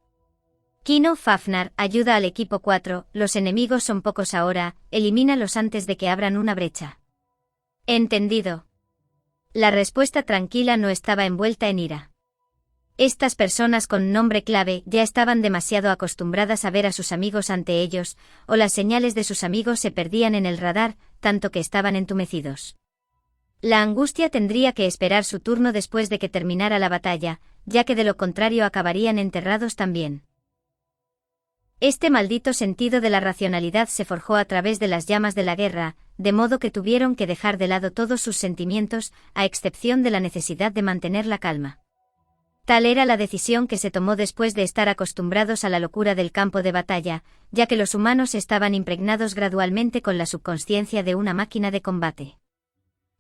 Kino Fafnar, ayuda al equipo 4, los enemigos son pocos ahora, elimínalos antes de que abran una brecha. Entendido. La respuesta tranquila no estaba envuelta en ira. Estas personas con nombre clave ya estaban demasiado acostumbradas a ver a sus amigos ante ellos, o las señales de sus amigos se perdían en el radar, tanto que estaban entumecidos. La angustia tendría que esperar su turno después de que terminara la batalla, ya que de lo contrario acabarían enterrados también. Este maldito sentido de la racionalidad se forjó a través de las llamas de la guerra, de modo que tuvieron que dejar de lado todos sus sentimientos, a excepción de la necesidad de mantener la calma. Tal era la decisión que se tomó después de estar acostumbrados a la locura del campo de batalla, ya que los humanos estaban impregnados gradualmente con la subconsciencia de una máquina de combate.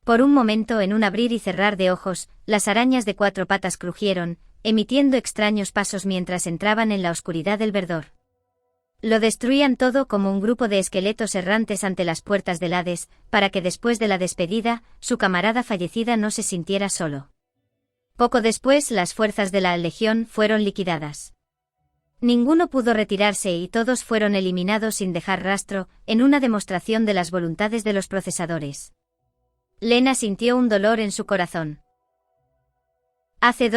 Por un momento, en un abrir y cerrar de ojos, las arañas de 4 patas crujieron, emitiendo extraños pasos mientras entraban en la oscuridad del verdor. Lo destruían todo como un grupo de esqueletos errantes ante las puertas del Hades, para que después de la despedida, su camarada fallecida no se sintiera solo. Poco después, las fuerzas de la Legión fueron liquidadas. Ninguno pudo retirarse y todos fueron eliminados sin dejar rastro, en una demostración de las voluntades de los procesadores. Lena sintió un dolor en su corazón. Hace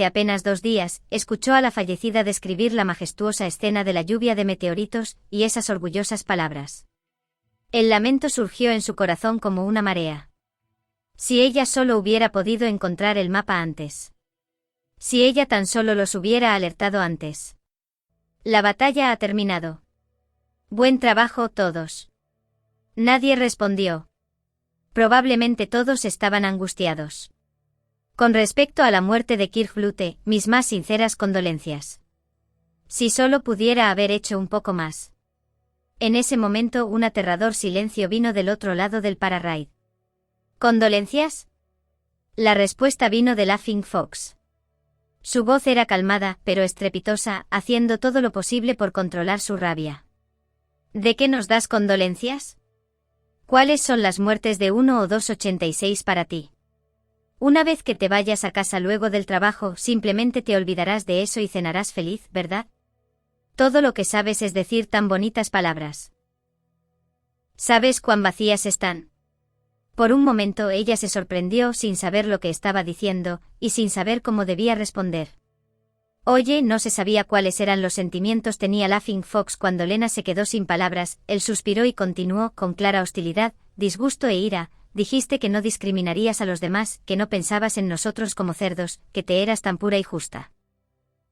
apenas 2 días, escuchó a la fallecida describir la majestuosa escena de la lluvia de meteoritos, y esas orgullosas palabras. El lamento surgió en su corazón como una marea. Si ella solo hubiera podido encontrar el mapa antes. Si ella tan solo los hubiera alertado antes. La batalla ha terminado. Buen trabajo todos. Nadie respondió. Probablemente todos estaban angustiados. Con respecto a la muerte de Kirk Flute, mis más sinceras condolencias. Si solo pudiera haber hecho un poco más. En ese momento un aterrador silencio vino del otro lado del pararraid. ¿Condolencias? La respuesta vino de Laughing Fox. Su voz era calmada, pero estrepitosa, haciendo todo lo posible por controlar su rabia. ¿De qué nos das condolencias? ¿Cuáles son las muertes de 1 o 286 para ti? Una vez que te vayas a casa luego del trabajo, simplemente te olvidarás de eso y cenarás feliz, ¿verdad? Todo lo que sabes es decir tan bonitas palabras. ¿Sabes cuán vacías están? Por un momento ella se sorprendió sin saber lo que estaba diciendo, y sin saber cómo debía responder. Oye, no se sabía cuáles eran los sentimientos tenía Laughing Fox cuando Lena se quedó sin palabras. Él suspiró y continuó, con clara hostilidad, disgusto e ira. Dijiste que no discriminarías a los demás, que no pensabas en nosotros como cerdos, que te eras tan pura y justa.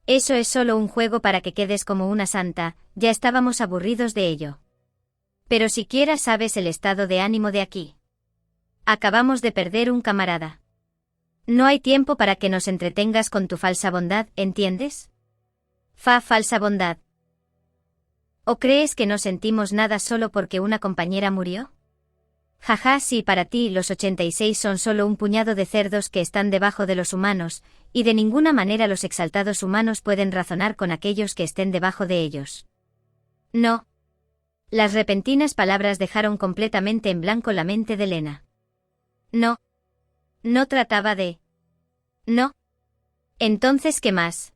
Eso es solo un juego para que quedes como una santa, ya estábamos aburridos de ello. Pero siquiera sabes el estado de ánimo de aquí. Acabamos de perder un camarada. No hay tiempo para que nos entretengas con tu falsa bondad, ¿entiendes? Falsa bondad. ¿O crees que no sentimos nada solo porque una compañera murió? Jaja, sí, para ti los 86 son solo un puñado de cerdos que están debajo de los humanos, y de ninguna manera los exaltados humanos pueden razonar con aquellos que estén debajo de ellos. No. Las repentinas palabras dejaron completamente en blanco la mente de Lena. No. No trataba de... No. Entonces, ¿qué más?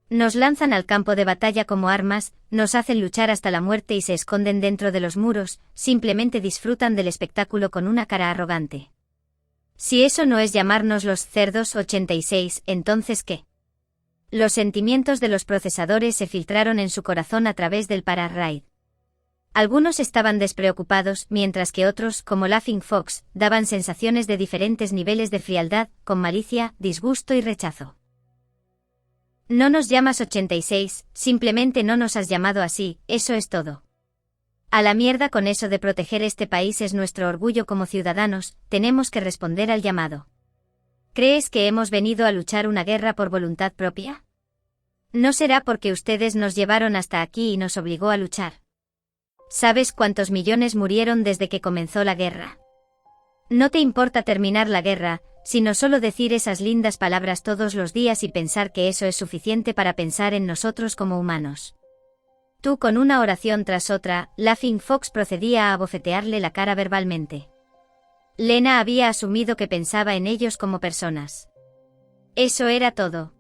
Nos lanzan al campo de batalla como armas, nos hacen luchar hasta la muerte y se esconden dentro de los muros, simplemente disfrutan del espectáculo con una cara arrogante. Si eso no es llamarnos los cerdos 86, ¿entonces qué? Los sentimientos de los procesadores se filtraron en su corazón a través del para-raid. Algunos estaban despreocupados, mientras que otros, como Laughing Fox, daban sensaciones de diferentes niveles de frialdad, con malicia, disgusto y rechazo. No nos llamas 86, simplemente no nos has llamado así, eso es todo. A la mierda con eso de proteger este país, es nuestro orgullo como ciudadanos, tenemos que responder al llamado. ¿Crees que hemos venido a luchar una guerra por voluntad propia? No será porque ustedes nos llevaron hasta aquí y nos obligó a luchar. ¿Sabes cuántos millones murieron desde que comenzó la guerra? No te importa terminar la guerra, sino solo decir esas lindas palabras todos los días y pensar que eso es suficiente para pensar en nosotros como humanos. Tú, con una oración tras otra, Laughing Fox procedía a abofetearle la cara verbalmente. Lena había asumido que pensaba en ellos como personas. Eso era todo.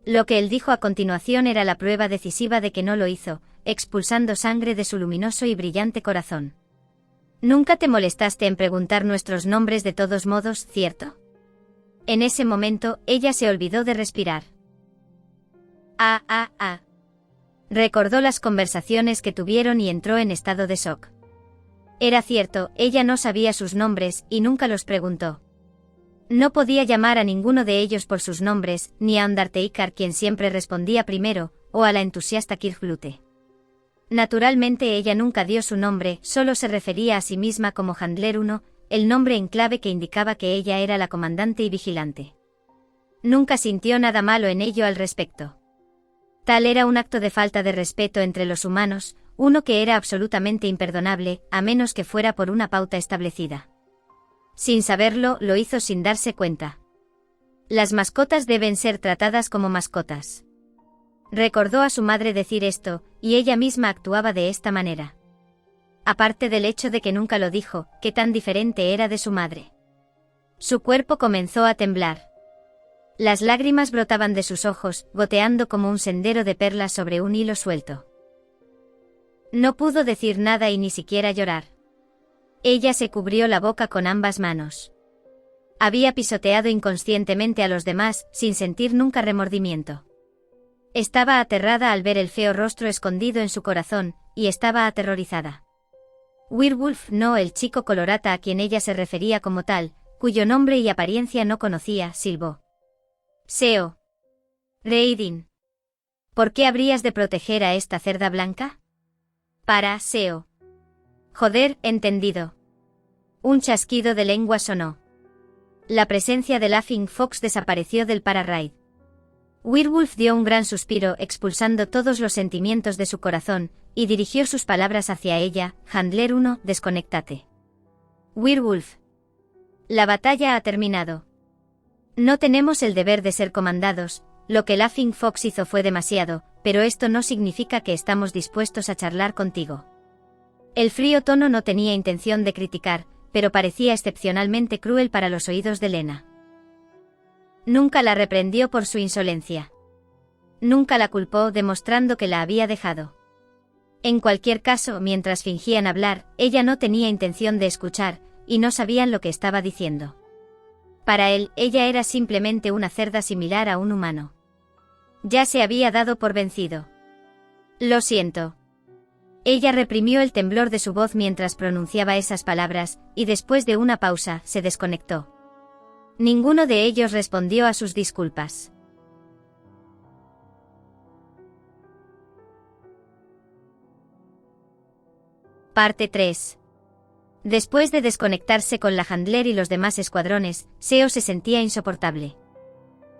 Lo que él dijo a continuación era la prueba decisiva de que no lo hizo, expulsando sangre de su luminoso y brillante corazón. Nunca te molestaste en preguntar nuestros nombres de todos modos, ¿cierto? En ese momento, ella se olvidó de respirar. Recordó las conversaciones que tuvieron y entró en estado de shock. Era cierto, ella no sabía sus nombres y nunca los preguntó. No podía llamar a ninguno de ellos por sus nombres, ni a Undertaker, quien siempre respondía primero, o a la entusiasta Kirklute. Naturalmente ella nunca dio su nombre, solo se refería a sí misma como Handler 1, el nombre en clave que indicaba que ella era la comandante y vigilante. Nunca sintió nada malo en ello al respecto. Tal era un acto de falta de respeto entre los humanos, uno que era absolutamente imperdonable, a menos que fuera por una pauta establecida. Sin saberlo, lo hizo sin darse cuenta. Las mascotas deben ser tratadas como mascotas. Recordó a su madre decir esto, y ella misma actuaba de esta manera. Aparte del hecho de que nunca lo dijo, qué tan diferente era de su madre. Su cuerpo comenzó a temblar. Las lágrimas brotaban de sus ojos, goteando como un sendero de perlas sobre un hilo suelto. No pudo decir nada y ni siquiera llorar. Ella se cubrió la boca con ambas manos. Había pisoteado inconscientemente a los demás, sin sentir nunca remordimiento. Estaba aterrada al ver el feo rostro escondido en su corazón, y estaba aterrorizada. Werewolf, no el chico colorata a quien ella se refería como tal, cuyo nombre y apariencia no conocía, silbó. Seo. Raiden. ¿Por qué habrías de proteger a esta cerda blanca? Para Seo. Joder, entendido. Un chasquido de lengua sonó. La presencia de Laughing Fox desapareció del para-raid. Werewolf dio un gran suspiro, expulsando todos los sentimientos de su corazón, y dirigió sus palabras hacia ella. Handler 1, desconéctate. Werewolf. La batalla ha terminado. No tenemos el deber de ser comandados, lo que Laughing Fox hizo fue demasiado, pero esto no significa que estamos dispuestos a charlar contigo. El frío tono no tenía intención de criticar, pero parecía excepcionalmente cruel para los oídos de Lena. Nunca la reprendió por su insolencia. Nunca la culpó, demostrando que la había dejado. En cualquier caso, mientras fingían hablar, ella no tenía intención de escuchar, y no sabían lo que estaba diciendo. Para él, ella era simplemente una cerda similar a un humano. Ya se había dado por vencido. Lo siento. Ella reprimió el temblor de su voz mientras pronunciaba esas palabras, y después de una pausa, se desconectó. Ninguno de ellos respondió a sus disculpas. Parte 3. Después de desconectarse con la Handler y los demás escuadrones, Seo se sentía insoportable.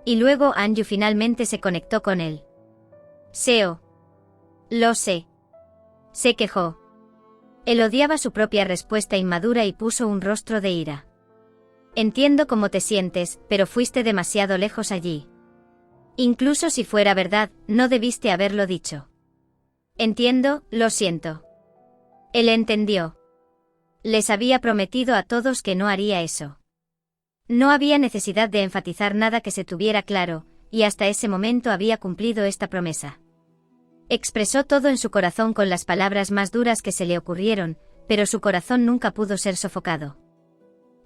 Y luego Anju finalmente se conectó con él. Seo. Lo sé. Se quejó. Él odiaba su propia respuesta inmadura y puso un rostro de ira. Entiendo cómo te sientes, pero fuiste demasiado lejos allí. Incluso si fuera verdad, no debiste haberlo dicho. Entiendo, lo siento. Él entendió. Les había prometido a todos que no haría eso. No había necesidad de enfatizar nada que se tuviera claro, y hasta ese momento había cumplido esta promesa. Expresó todo en su corazón con las palabras más duras que se le ocurrieron, pero su corazón nunca pudo ser sofocado.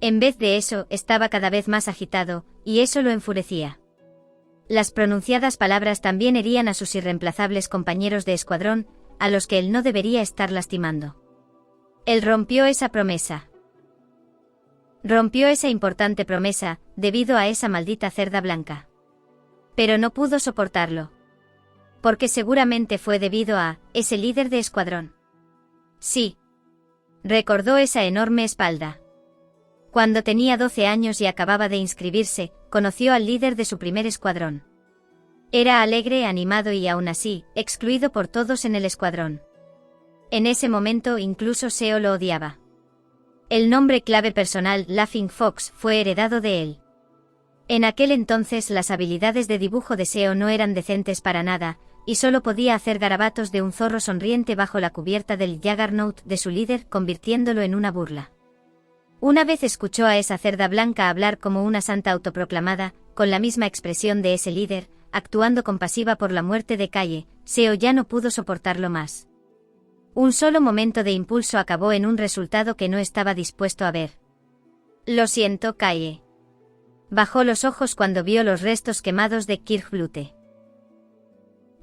En vez de eso, estaba cada vez más agitado, y eso lo enfurecía. Las pronunciadas palabras también herían a sus irreemplazables compañeros de escuadrón, a los que él no debería estar lastimando. Él rompió esa promesa. Rompió esa importante promesa, debido a esa maldita cerda blanca. Pero no pudo soportarlo. Porque seguramente fue debido a ese líder de escuadrón. Sí. Recordó esa enorme espalda. Cuando tenía 12 años y acababa de inscribirse, conoció al líder de su primer escuadrón. Era alegre, animado y aún así, excluido por todos en el escuadrón. En ese momento incluso Seo lo odiaba. El nombre clave personal Laughing Fox fue heredado de él. En aquel entonces las habilidades de dibujo de Seo no eran decentes para nada, y solo podía hacer garabatos de un zorro sonriente bajo la cubierta del Juggernaut de su líder, convirtiéndolo en una burla. Una vez escuchó a esa cerda blanca hablar como una santa autoproclamada, con la misma expresión de ese líder, actuando compasiva por la muerte de Kaye. Seo ya no pudo soportarlo más. Un solo momento de impulso acabó en un resultado que no estaba dispuesto a ver. Lo siento, Kaye. Bajó los ojos cuando vio los restos quemados de Kirkblute.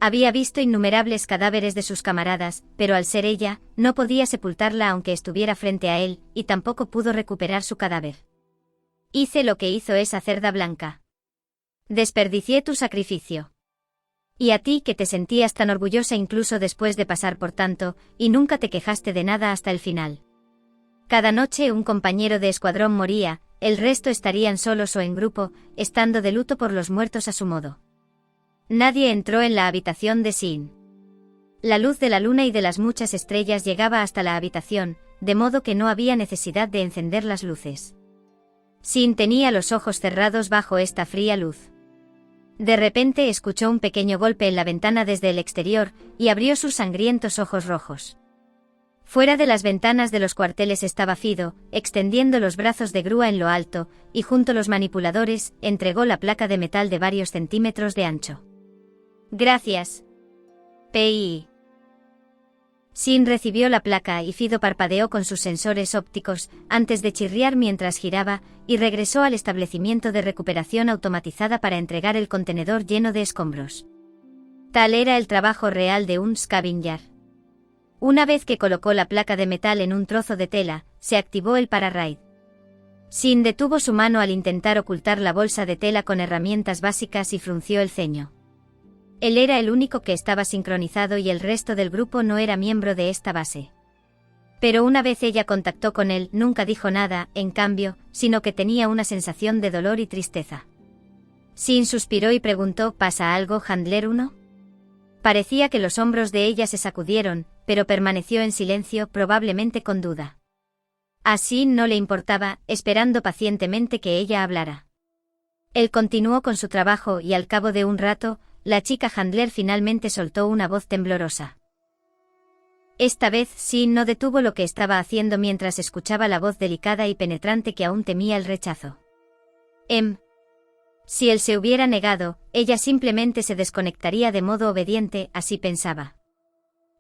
Había visto innumerables cadáveres de sus camaradas, pero al ser ella, no podía sepultarla aunque estuviera frente a él, y tampoco pudo recuperar su cadáver. Hice lo que hizo esa cerda blanca. Desperdicié tu sacrificio. Y a ti que te sentías tan orgullosa incluso después de pasar por tanto, y nunca te quejaste de nada hasta el final. Cada noche un compañero de escuadrón moría, el resto estarían solos o en grupo, estando de luto por los muertos a su modo. Nadie entró en la habitación de Sin. La luz de la luna y de las muchas estrellas llegaba hasta la habitación, de modo que no había necesidad de encender las luces. Sin tenía los ojos cerrados bajo esta fría luz. De repente escuchó un pequeño golpe en la ventana desde el exterior, y abrió sus sangrientos ojos rojos. Fuera de las ventanas de los cuarteles estaba Fido, extendiendo los brazos de grúa en lo alto, y junto a los manipuladores, entregó la placa de metal de varios centímetros de ancho. Gracias. P.I. Sin recibió la placa y Fido parpadeó con sus sensores ópticos, antes de chirriar mientras giraba, y regresó al establecimiento de recuperación automatizada para entregar el contenedor lleno de escombros. Tal era el trabajo real de un scavenger. Una vez que colocó la placa de metal en un trozo de tela, se activó el para-raid. Sin detuvo su mano al intentar ocultar la bolsa de tela con herramientas básicas y frunció el ceño. Él era el único que estaba sincronizado y el resto del grupo no era miembro de esta base. Pero una vez ella contactó con él, nunca dijo nada, en cambio, sino que tenía una sensación de dolor y tristeza. Sin suspiró y preguntó: ¿Pasa algo, Handler 1? Parecía que los hombros de ella se sacudieron, pero permaneció en silencio, probablemente con duda. Así no le importaba, esperando pacientemente que ella hablara. Él continuó con su trabajo y al cabo de un rato, la chica Handler finalmente soltó una voz temblorosa. Esta vez Sin no detuvo lo que estaba haciendo mientras escuchaba la voz delicada y penetrante que aún temía el rechazo. Si él se hubiera negado, ella simplemente se desconectaría de modo obediente, así pensaba.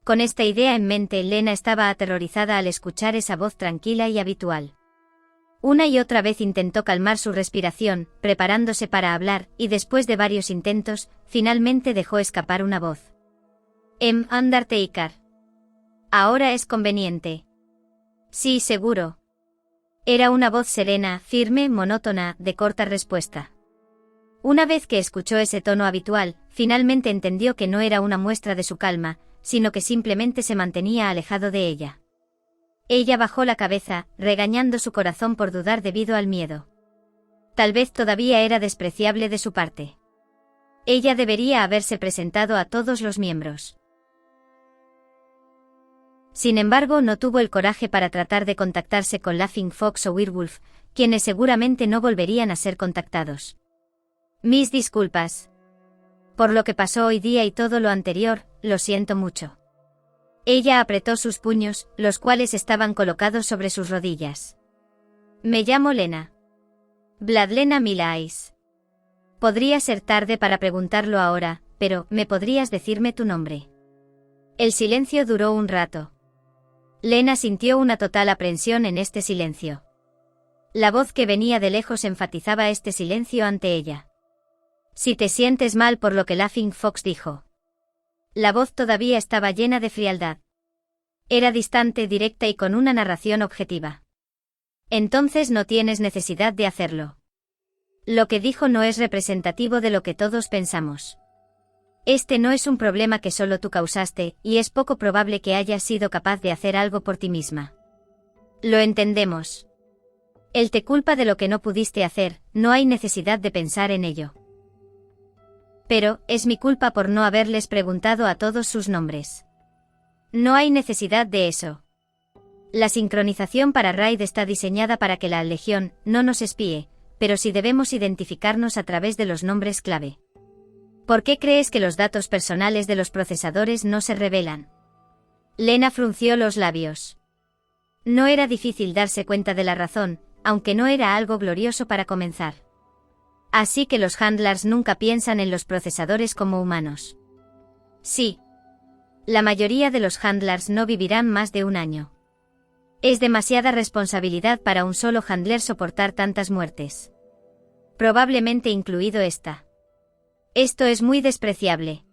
Con esta idea en mente, Lena estaba aterrorizada al escuchar esa voz tranquila y habitual. Una y otra vez intentó calmar su respiración, preparándose para hablar, y después de varios intentos, finalmente dejó escapar una voz. Undertaker. Ahora es conveniente. Sí, seguro. Era una voz serena, firme, monótona, de corta respuesta. Una vez que escuchó ese tono habitual, finalmente entendió que no era una muestra de su calma, sino que simplemente se mantenía alejado de ella. Ella bajó la cabeza, regañando su corazón por dudar debido al miedo. Tal vez todavía era despreciable de su parte. Ella debería haberse presentado a todos los miembros. Sin embargo, no tuvo el coraje para tratar de contactarse con Laughing Fox o Werewolf, quienes seguramente no volverían a ser contactados. Mis disculpas. Por lo que pasó hoy día y todo lo anterior, lo siento mucho. Ella apretó sus puños, los cuales estaban colocados sobre sus rodillas. Me llamo Lena. Vladlena Milais. Podría ser tarde para preguntarlo ahora, pero ¿me podrías decirme tu nombre? El silencio duró un rato. Lena sintió una total aprensión en este silencio. La voz que venía de lejos enfatizaba este silencio ante ella. Si te sientes mal por lo que Laughing Fox dijo. La voz todavía estaba llena de frialdad. Era distante, directa y con una narración objetiva. Entonces no tienes necesidad de hacerlo. Lo que dijo no es representativo de lo que todos pensamos. Este no es un problema que solo tú causaste, y es poco probable que hayas sido capaz de hacer algo por ti misma. Lo entendemos. Él te culpa de lo que no pudiste hacer, no hay necesidad de pensar en ello. Pero, es mi culpa por no haberles preguntado a todos sus nombres. No hay necesidad de eso. La sincronización para RAID está diseñada para que la Legión no nos espíe, pero sí debemos identificarnos a través de los nombres clave. ¿Por qué crees que los datos personales de los procesadores no se revelan? Lena frunció los labios. No era difícil darse cuenta de la razón, aunque no era algo glorioso para comenzar. Así que los handlers nunca piensan en los procesadores como humanos. Sí. La mayoría de los handlers no vivirán más de un año. Es demasiada responsabilidad para un solo handler soportar tantas muertes. Probablemente incluido esta. Esto es muy despreciable.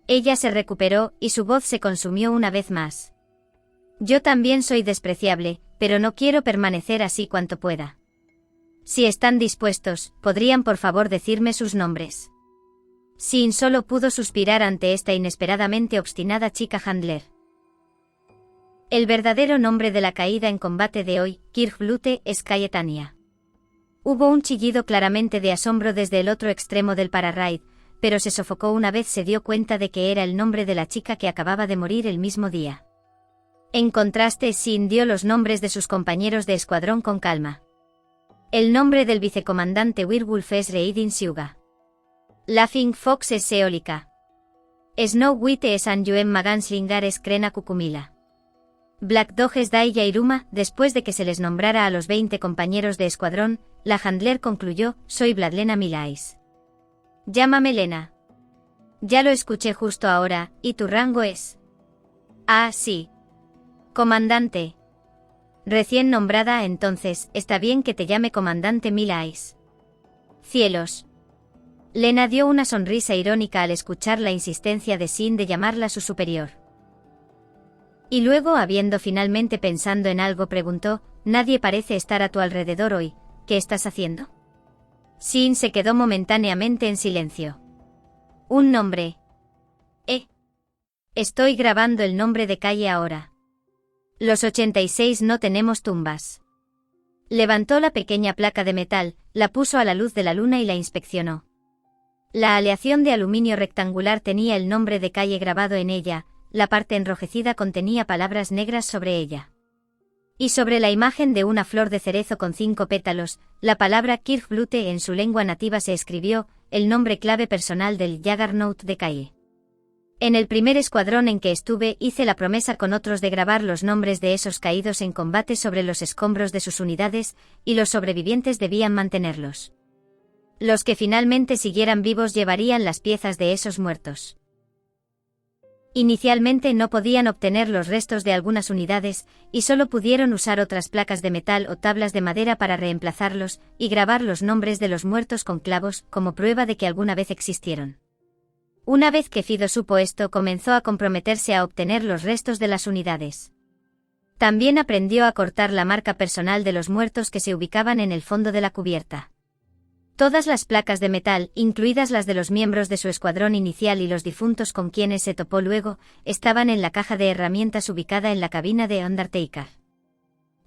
Ella se recuperó y su voz se consumió una vez más. Yo también soy despreciable, pero no quiero permanecer así cuanto pueda. Si están dispuestos, ¿podrían por favor decirme sus nombres? Sin solo pudo suspirar ante esta inesperadamente obstinada chica handler. El verdadero nombre de la caída en combate de hoy, Kirkblute, es Cayetania. Hubo un chillido claramente de asombro desde el otro extremo del pararraid, pero se sofocó una vez se dio cuenta de que era el nombre de la chica que acababa de morir el mismo día. En contraste, Sin dio los nombres de sus compañeros de escuadrón con calma. El nombre del vicecomandante Werewolf es Reidin Siuga. Laughing Fox es Seolika. Snow White es Anjuem Maganslingar es Krena Kukumila. Black Dog es Dai Yairuma. Después de que se les nombrara a los 20 compañeros de escuadrón, la handler concluyó, soy Vladlena Milais. Llámame Lena. Ya lo escuché justo ahora, ¿y tu rango es? Ah, sí. Comandante. Recién nombrada, entonces, está bien que te llame Comandante Milais. Cielos. Lena dio una sonrisa irónica al escuchar la insistencia de Sin de llamarla su superior. Y luego, habiendo finalmente pensando en algo, preguntó, nadie parece estar a tu alrededor hoy, ¿qué estás haciendo? Sin se quedó momentáneamente en silencio. Un nombre. Estoy grabando el nombre de calle ahora. Los 86 no tenemos tumbas. Levantó la pequeña placa de metal, la puso a la luz de la luna y la inspeccionó. La aleación de aluminio rectangular tenía el nombre de calle grabado en ella, la parte enrojecida contenía palabras negras sobre ella. Y sobre la imagen de una flor de cerezo con 5 pétalos, la palabra Kirkblute en su lengua nativa se escribió, el nombre clave personal del Juggernaut de calle. En el primer escuadrón en que estuve hice la promesa con otros de grabar los nombres de esos caídos en combate sobre los escombros de sus unidades, y los sobrevivientes debían mantenerlos. Los que finalmente siguieran vivos llevarían las piezas de esos muertos. Inicialmente no podían obtener los restos de algunas unidades, y solo pudieron usar otras placas de metal o tablas de madera para reemplazarlos, y grabar los nombres de los muertos con clavos, como prueba de que alguna vez existieron. Una vez que Fido supo esto, comenzó a comprometerse a obtener los restos de las unidades. También aprendió a cortar la marca personal de los muertos que se ubicaban en el fondo de la cubierta. Todas las placas de metal, incluidas las de los miembros de su escuadrón inicial y los difuntos con quienes se topó luego, estaban en la caja de herramientas ubicada en la cabina de Undertaker.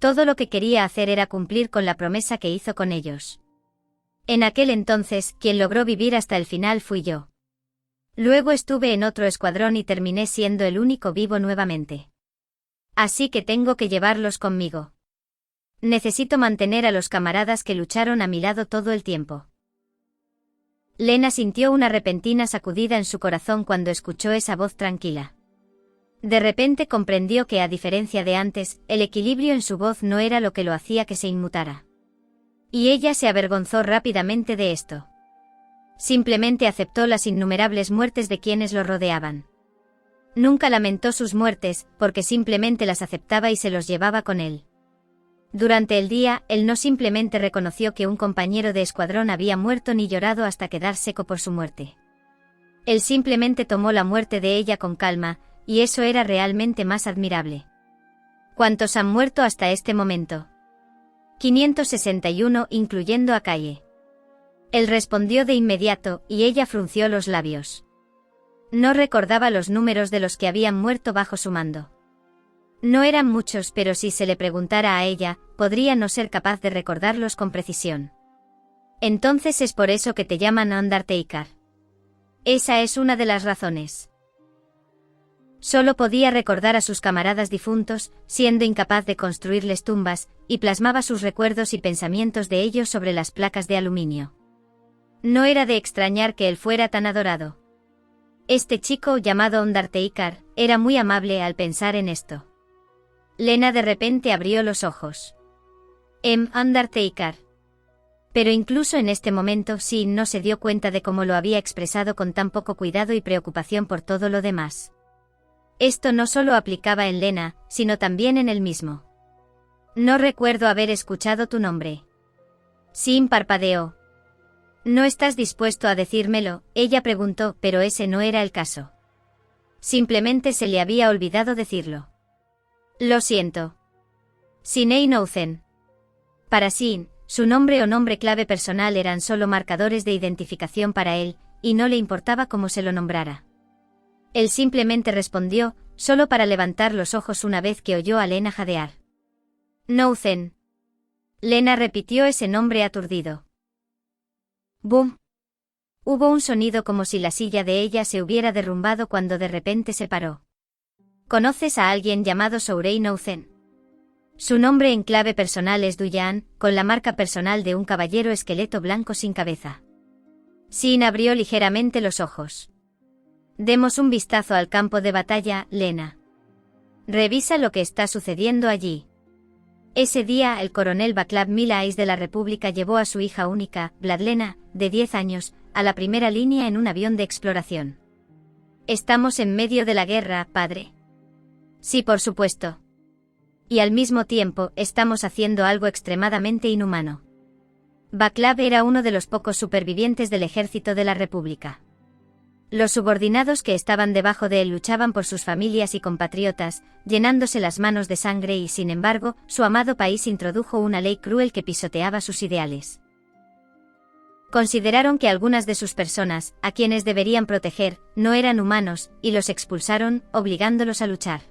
Todo lo que quería hacer era cumplir con la promesa que hizo con ellos. En aquel entonces, quien logró vivir hasta el final fui yo. Luego estuve en otro escuadrón y terminé siendo el único vivo nuevamente. Así que tengo que llevarlos conmigo. Necesito mantener a los camaradas que lucharon a mi lado todo el tiempo. Lena sintió una repentina sacudida en su corazón cuando escuchó esa voz tranquila. De repente comprendió que, a diferencia de antes, el equilibrio en su voz no era lo que lo hacía que se inmutara. Y ella se avergonzó rápidamente de esto. Simplemente aceptó las innumerables muertes de quienes lo rodeaban. Nunca lamentó sus muertes, porque simplemente las aceptaba y se los llevaba con él. Durante el día, él no simplemente reconoció que un compañero de escuadrón había muerto ni llorado hasta quedar seco por su muerte. Él simplemente tomó la muerte de ella con calma, y eso era realmente más admirable. ¿Cuántos han muerto hasta este momento? 561, incluyendo a Kaye. Él respondió de inmediato, y ella frunció los labios. No recordaba los números de los que habían muerto bajo su mando. No eran muchos, pero si se le preguntara a ella, podría no ser capaz de recordarlos con precisión. Entonces es por eso que te llaman Undertaker. Esa es una de las razones. Solo podía recordar a sus camaradas difuntos, siendo incapaz de construirles tumbas, y plasmaba sus recuerdos y pensamientos de ellos sobre las placas de aluminio. No era de extrañar que él fuera tan adorado. Este chico, llamado Undertaker, era muy amable al pensar en esto. Lena de repente abrió los ojos. Undertaker. Pero incluso en este momento Sin no se dio cuenta de cómo lo había expresado con tan poco cuidado y preocupación por todo lo demás. Esto no solo aplicaba en Lena, sino también en él mismo. No recuerdo haber escuchado tu nombre. Sin parpadeó. ¿No estás dispuesto a decírmelo?, ella preguntó, pero ese no era el caso. Simplemente se le había olvidado decirlo. Lo siento. Sin Einouzen. Para Sin, su nombre o nombre clave personal eran solo marcadores de identificación para él, y no le importaba cómo se lo nombrara. Él simplemente respondió, solo para levantar los ojos una vez que oyó a Lena jadear. Nouzen. Lena repitió ese nombre aturdido. ¡Bum! Hubo un sonido como si la silla de ella se hubiera derrumbado cuando de repente se paró. ¿Conoces a alguien llamado Sourei Nouzen? Su nombre en clave personal es Duyan, con la marca personal de un caballero esqueleto blanco sin cabeza. Sin abrió ligeramente los ojos. Demos un vistazo al campo de batalla, Lena. Revisa lo que está sucediendo allí. Ese día el coronel Václav Milais de la República llevó a su hija única, Vladlena, de 10 años, a la primera línea en un avión de exploración. Estamos en medio de la guerra, padre. Sí, por supuesto. Y al mismo tiempo, estamos haciendo algo extremadamente inhumano. Václav era uno de los pocos supervivientes del ejército de la República. Los subordinados que estaban debajo de él luchaban por sus familias y compatriotas, llenándose las manos de sangre y, sin embargo, su amado país introdujo una ley cruel que pisoteaba sus ideales. Consideraron que algunas de sus personas, a quienes deberían proteger, no eran humanos, y los expulsaron, obligándolos a luchar.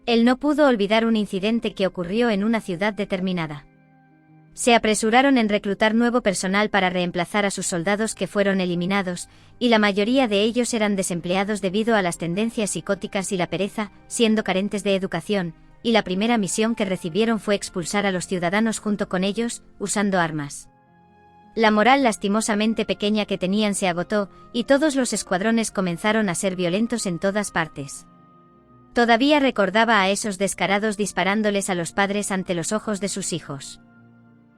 Él no pudo olvidar un incidente que ocurrió en una ciudad determinada. Se apresuraron en reclutar nuevo personal para reemplazar a sus soldados que fueron eliminados, y la mayoría de ellos eran desempleados debido a las tendencias psicóticas y la pereza, siendo carentes de educación, y la primera misión que recibieron fue expulsar a los ciudadanos junto con ellos, usando armas. La moral lastimosamente pequeña que tenían se agotó, y todos los escuadrones comenzaron a ser violentos en todas partes. Todavía recordaba a esos descarados disparándoles a los padres ante los ojos de sus hijos.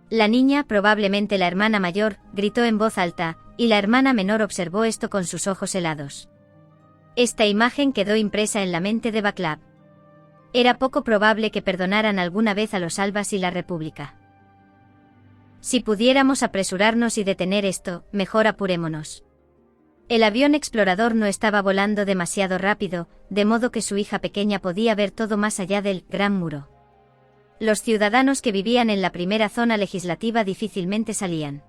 La niña, probablemente la hermana mayor, gritó en voz alta, y la hermana menor observó esto con sus ojos helados. Esta imagen quedó impresa en la mente de Václav. Era poco probable que perdonaran alguna vez a los Albas y la República. Si pudiéramos apresurarnos y detener esto, mejor apurémonos. El avión explorador no estaba volando demasiado rápido, de modo que su hija pequeña podía ver todo más allá del Gran Muro. Los ciudadanos que vivían en la primera zona legislativa difícilmente salían.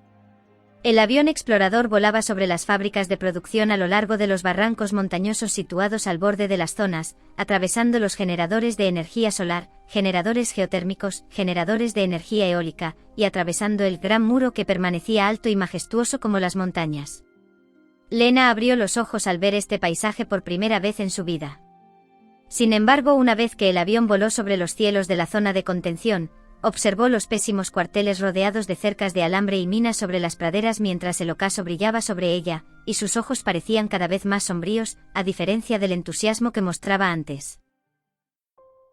El avión explorador volaba sobre las fábricas de producción a lo largo de los barrancos montañosos situados al borde de las zonas, atravesando los generadores de energía solar, generadores geotérmicos, generadores de energía eólica, y atravesando el Gran Muro que permanecía alto y majestuoso como las montañas. Lena abrió los ojos al ver este paisaje por primera vez en su vida. Sin embargo, una vez que el avión voló sobre los cielos de la zona de contención, observó los pésimos cuarteles rodeados de cercas de alambre y minas sobre las praderas mientras el ocaso brillaba sobre ella, y sus ojos parecían cada vez más sombríos, a diferencia del entusiasmo que mostraba antes.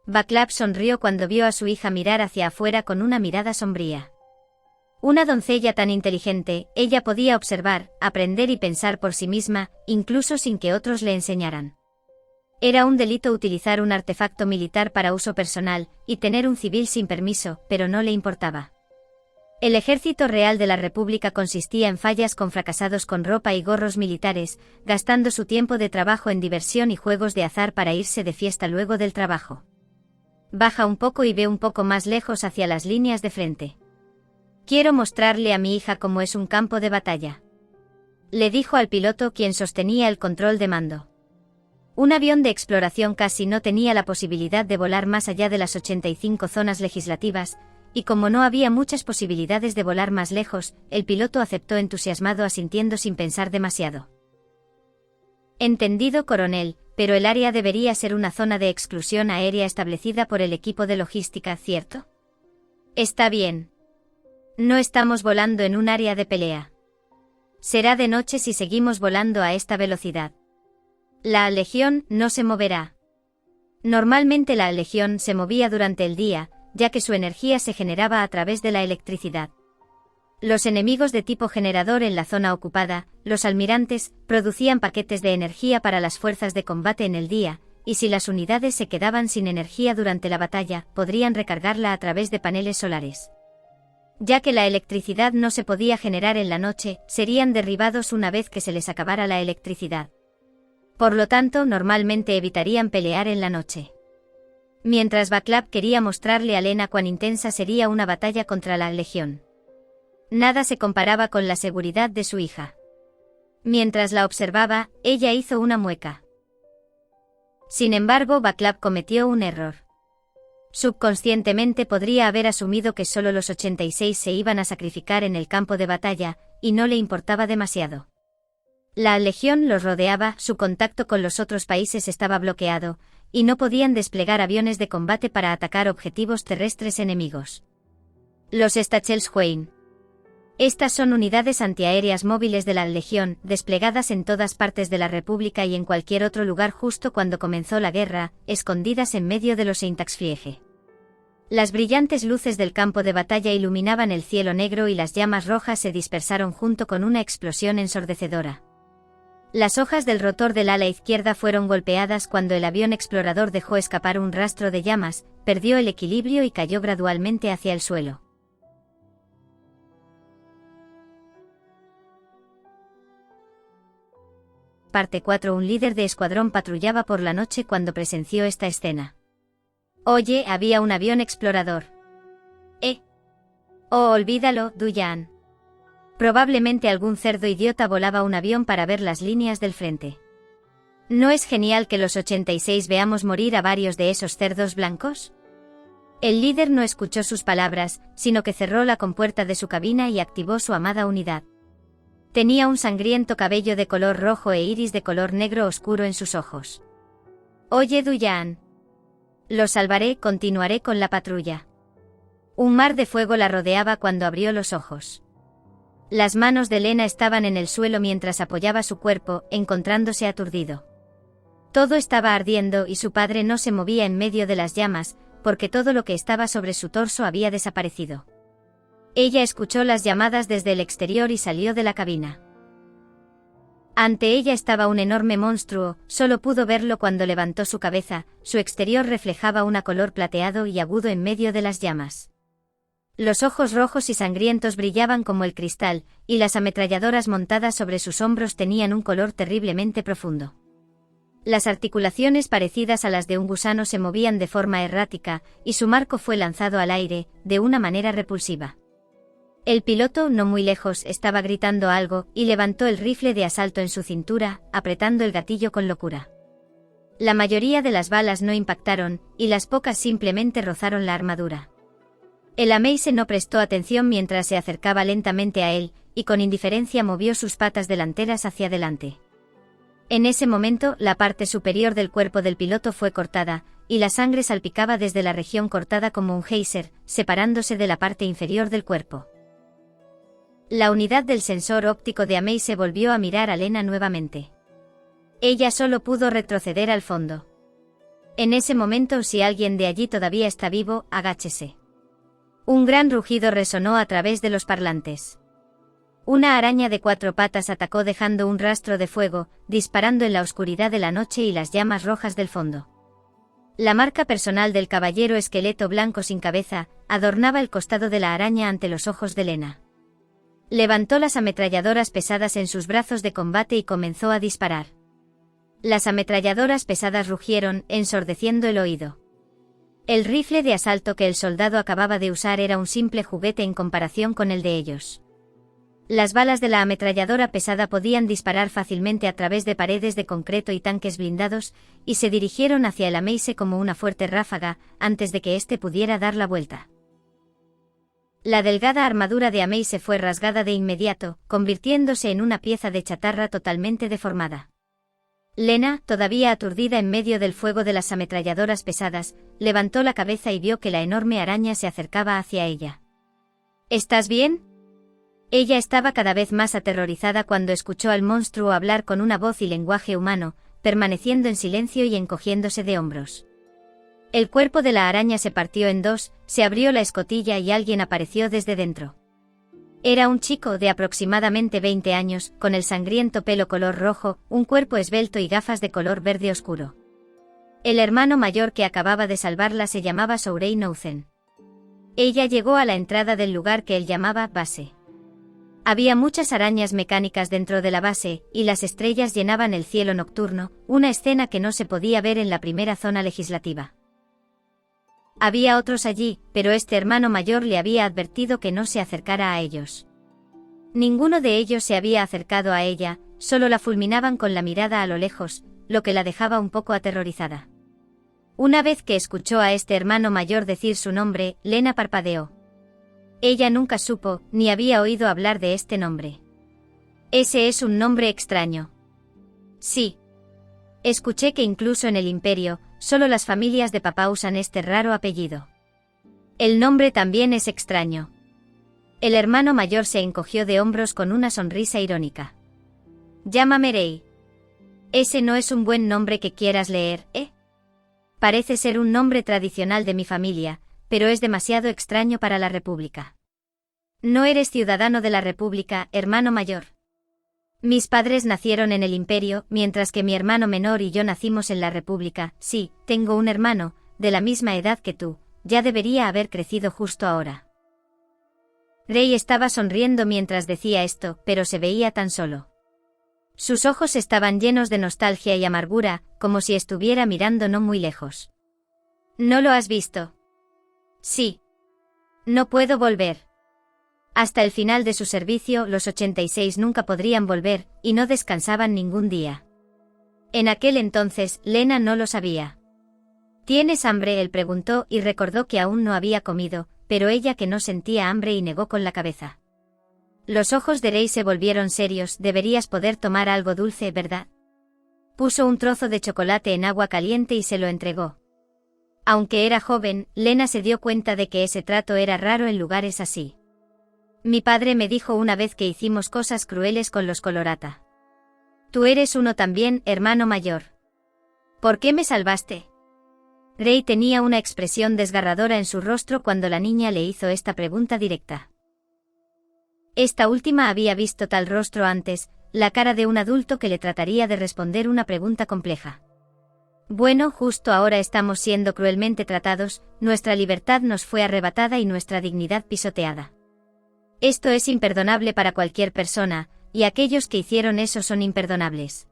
Václav sonrió cuando vio a su hija mirar hacia afuera con una mirada sombría. Una doncella tan inteligente, ella podía observar, aprender y pensar por sí misma, incluso sin que otros le enseñaran. Era un delito utilizar un artefacto militar para uso personal, y tener un civil sin permiso, pero no le importaba. El ejército real de la República consistía en fallas con fracasados con ropa y gorros militares, gastando su tiempo de trabajo en diversión y juegos de azar para irse de fiesta luego del trabajo. Baja un poco y ve un poco más lejos hacia las líneas de frente. Quiero mostrarle a mi hija cómo es un campo de batalla. Le dijo al piloto quien sostenía el control de mando. Un avión de exploración casi no tenía la posibilidad de volar más allá de las 85 zonas legislativas, y como no había muchas posibilidades de volar más lejos, el piloto aceptó entusiasmado asintiendo sin pensar demasiado. Entendido, coronel, pero el área debería ser una zona de exclusión aérea establecida por el equipo de logística, ¿cierto? Está bien. No estamos volando en un área de pelea. Será de noche si seguimos volando a esta velocidad. La Legión no se moverá. Normalmente la Legión se movía durante el día, ya que su energía se generaba a través de la electricidad. Los enemigos de tipo generador en la zona ocupada, los almirantes, producían paquetes de energía para las fuerzas de combate en el día, y si las unidades se quedaban sin energía durante la batalla, podrían recargarla a través de paneles solares. Ya que la electricidad no se podía generar en la noche, serían derribados una vez que se les acabara la electricidad. Por lo tanto, normalmente evitarían pelear en la noche. Mientras Baclav quería mostrarle a Lena cuán intensa sería una batalla contra la Legión. Nada se comparaba con la seguridad de su hija. Mientras la observaba, ella hizo una mueca. Sin embargo, Baclav cometió un error. Subconscientemente podría haber asumido que solo los 86 se iban a sacrificar en el campo de batalla, y no le importaba demasiado. La Legión los rodeaba, su contacto con los otros países estaba bloqueado, y no podían desplegar aviones de combate para atacar objetivos terrestres enemigos. Los Stachelschwein. Estas son unidades antiaéreas móviles de la Legión, desplegadas en todas partes de la República y en cualquier otro lugar justo cuando comenzó la guerra, escondidas en medio de los Eintagsfliege. Las brillantes luces del campo de batalla iluminaban el cielo negro y las llamas rojas se dispersaron junto con una explosión ensordecedora. Las hojas del rotor del ala izquierda fueron golpeadas cuando el avión explorador dejó escapar un rastro de llamas, perdió el equilibrio y cayó gradualmente hacia el suelo. Parte 4. Un líder de escuadrón patrullaba por la noche cuando presenció esta escena. Oye, había un avión explorador. Oh, olvídalo, Duyan. Probablemente algún cerdo idiota volaba un avión para ver las líneas del frente. ¿No es genial que los 86 veamos morir a varios de esos cerdos blancos? El líder no escuchó sus palabras, sino que cerró la compuerta de su cabina y activó su amada unidad. Tenía un sangriento cabello de color rojo e iris de color negro oscuro en sus ojos. Oye, Duyan. Lo salvaré, continuaré con la patrulla. Un mar de fuego la rodeaba cuando abrió los ojos. Las manos de Lena estaban en el suelo mientras apoyaba su cuerpo, encontrándose aturdido. Todo estaba ardiendo y su padre no se movía en medio de las llamas, porque todo lo que estaba sobre su torso había desaparecido. Ella escuchó las llamadas desde el exterior y salió de la cabina. Ante ella estaba un enorme monstruo, solo pudo verlo cuando levantó su cabeza, su exterior reflejaba un color plateado y agudo en medio de las llamas. Los ojos rojos y sangrientos brillaban como el cristal, y las ametralladoras montadas sobre sus hombros tenían un color terriblemente profundo. Las articulaciones parecidas a las de un gusano se movían de forma errática, y su marco fue lanzado al aire, de una manera repulsiva. El piloto, no muy lejos, estaba gritando algo, y levantó el rifle de asalto en su cintura, apretando el gatillo con locura. La mayoría de las balas no impactaron, y las pocas simplemente rozaron la armadura. El Ameise no prestó atención mientras se acercaba lentamente a él, y con indiferencia movió sus patas delanteras hacia adelante. En ese momento, la parte superior del cuerpo del piloto fue cortada, y la sangre salpicaba desde la región cortada como un geyser, separándose de la parte inferior del cuerpo. La unidad del sensor óptico de Ameise volvió a mirar a Lena nuevamente. Ella solo pudo retroceder al fondo. En ese momento, si alguien de allí todavía está vivo, agáchese. Un gran rugido resonó a través de los parlantes. Una araña de 4 patas atacó dejando un rastro de fuego, disparando en la oscuridad de la noche y las llamas rojas del fondo. La marca personal del caballero esqueleto blanco sin cabeza adornaba el costado de la araña ante los ojos de Lena. Levantó las ametralladoras pesadas en sus brazos de combate y comenzó a disparar. Las ametralladoras pesadas rugieron, ensordeciendo el oído. El rifle de asalto que el soldado acababa de usar era un simple juguete en comparación con el de ellos. Las balas de la ametralladora pesada podían disparar fácilmente a través de paredes de concreto y tanques blindados, y se dirigieron hacia el Amaise como una fuerte ráfaga, antes de que éste pudiera dar la vuelta. La delgada armadura de Amaise fue rasgada de inmediato, convirtiéndose en una pieza de chatarra totalmente deformada. Lena, todavía aturdida en medio del fuego de las ametralladoras pesadas, levantó la cabeza y vio que la enorme araña se acercaba hacia ella. ¿Estás bien? Ella estaba cada vez más aterrorizada cuando escuchó al monstruo hablar con una voz y lenguaje humano, permaneciendo en silencio y encogiéndose de hombros. El cuerpo de la araña se partió en dos, se abrió la escotilla y alguien apareció desde dentro. Era un chico de aproximadamente 20 años, con el sangriento pelo color rojo, un cuerpo esbelto y gafas de color verde oscuro. El hermano mayor que acababa de salvarla se llamaba Sourei Nouzen. Ella llegó a la entrada del lugar que él llamaba base. Había muchas arañas mecánicas dentro de la base, y las estrellas llenaban el cielo nocturno, una escena que no se podía ver en la primera zona legislativa. Había otros allí, pero este hermano mayor le había advertido que no se acercara a ellos. Ninguno de ellos se había acercado a ella, solo la fulminaban con la mirada a lo lejos, lo que la dejaba un poco aterrorizada. Una vez que escuchó a este hermano mayor decir su nombre, Lena parpadeó. Ella nunca supo, ni había oído hablar de este nombre. Ese es un nombre extraño. Sí. Escuché que incluso en el Imperio, solo las familias de papá usan este raro apellido. El nombre también es extraño. El hermano mayor se encogió de hombros con una sonrisa irónica. Llámame Rei. Ese no es un buen nombre que quieras leer, ¿eh? Parece ser un nombre tradicional de mi familia, pero es demasiado extraño para la República. No eres ciudadano de la República, hermano mayor. Mis padres nacieron en el Imperio, mientras que mi hermano menor y yo nacimos en la República. Sí, tengo un hermano, de la misma edad que tú, ya debería haber crecido justo ahora. Rei estaba sonriendo mientras decía esto, pero se veía tan solo. Sus ojos estaban llenos de nostalgia y amargura, como si estuviera mirando no muy lejos. ¿No lo has visto? Sí. No puedo volver. Hasta el final de su servicio, los 86 nunca podrían volver, y no descansaban ningún día. En aquel entonces, Lena no lo sabía. ¿Tienes hambre?, él preguntó y recordó que aún no había comido, pero ella que no sentía hambre y negó con la cabeza. Los ojos de Rei se volvieron serios. Deberías poder tomar algo dulce, ¿verdad? Puso un trozo de chocolate en agua caliente y se lo entregó. Aunque era joven, Lena se dio cuenta de que ese trato era raro en lugares así. Mi padre me dijo una vez que hicimos cosas crueles con los Colorata. Tú eres uno también, hermano mayor. ¿Por qué me salvaste? Rei tenía una expresión desgarradora en su rostro cuando la niña le hizo esta pregunta directa. Esta última había visto tal rostro antes, la cara de un adulto que le trataría de responder una pregunta compleja. Bueno, justo ahora estamos siendo cruelmente tratados, nuestra libertad nos fue arrebatada y nuestra dignidad pisoteada. Esto es imperdonable para cualquier persona, y aquellos que hicieron eso son imperdonables.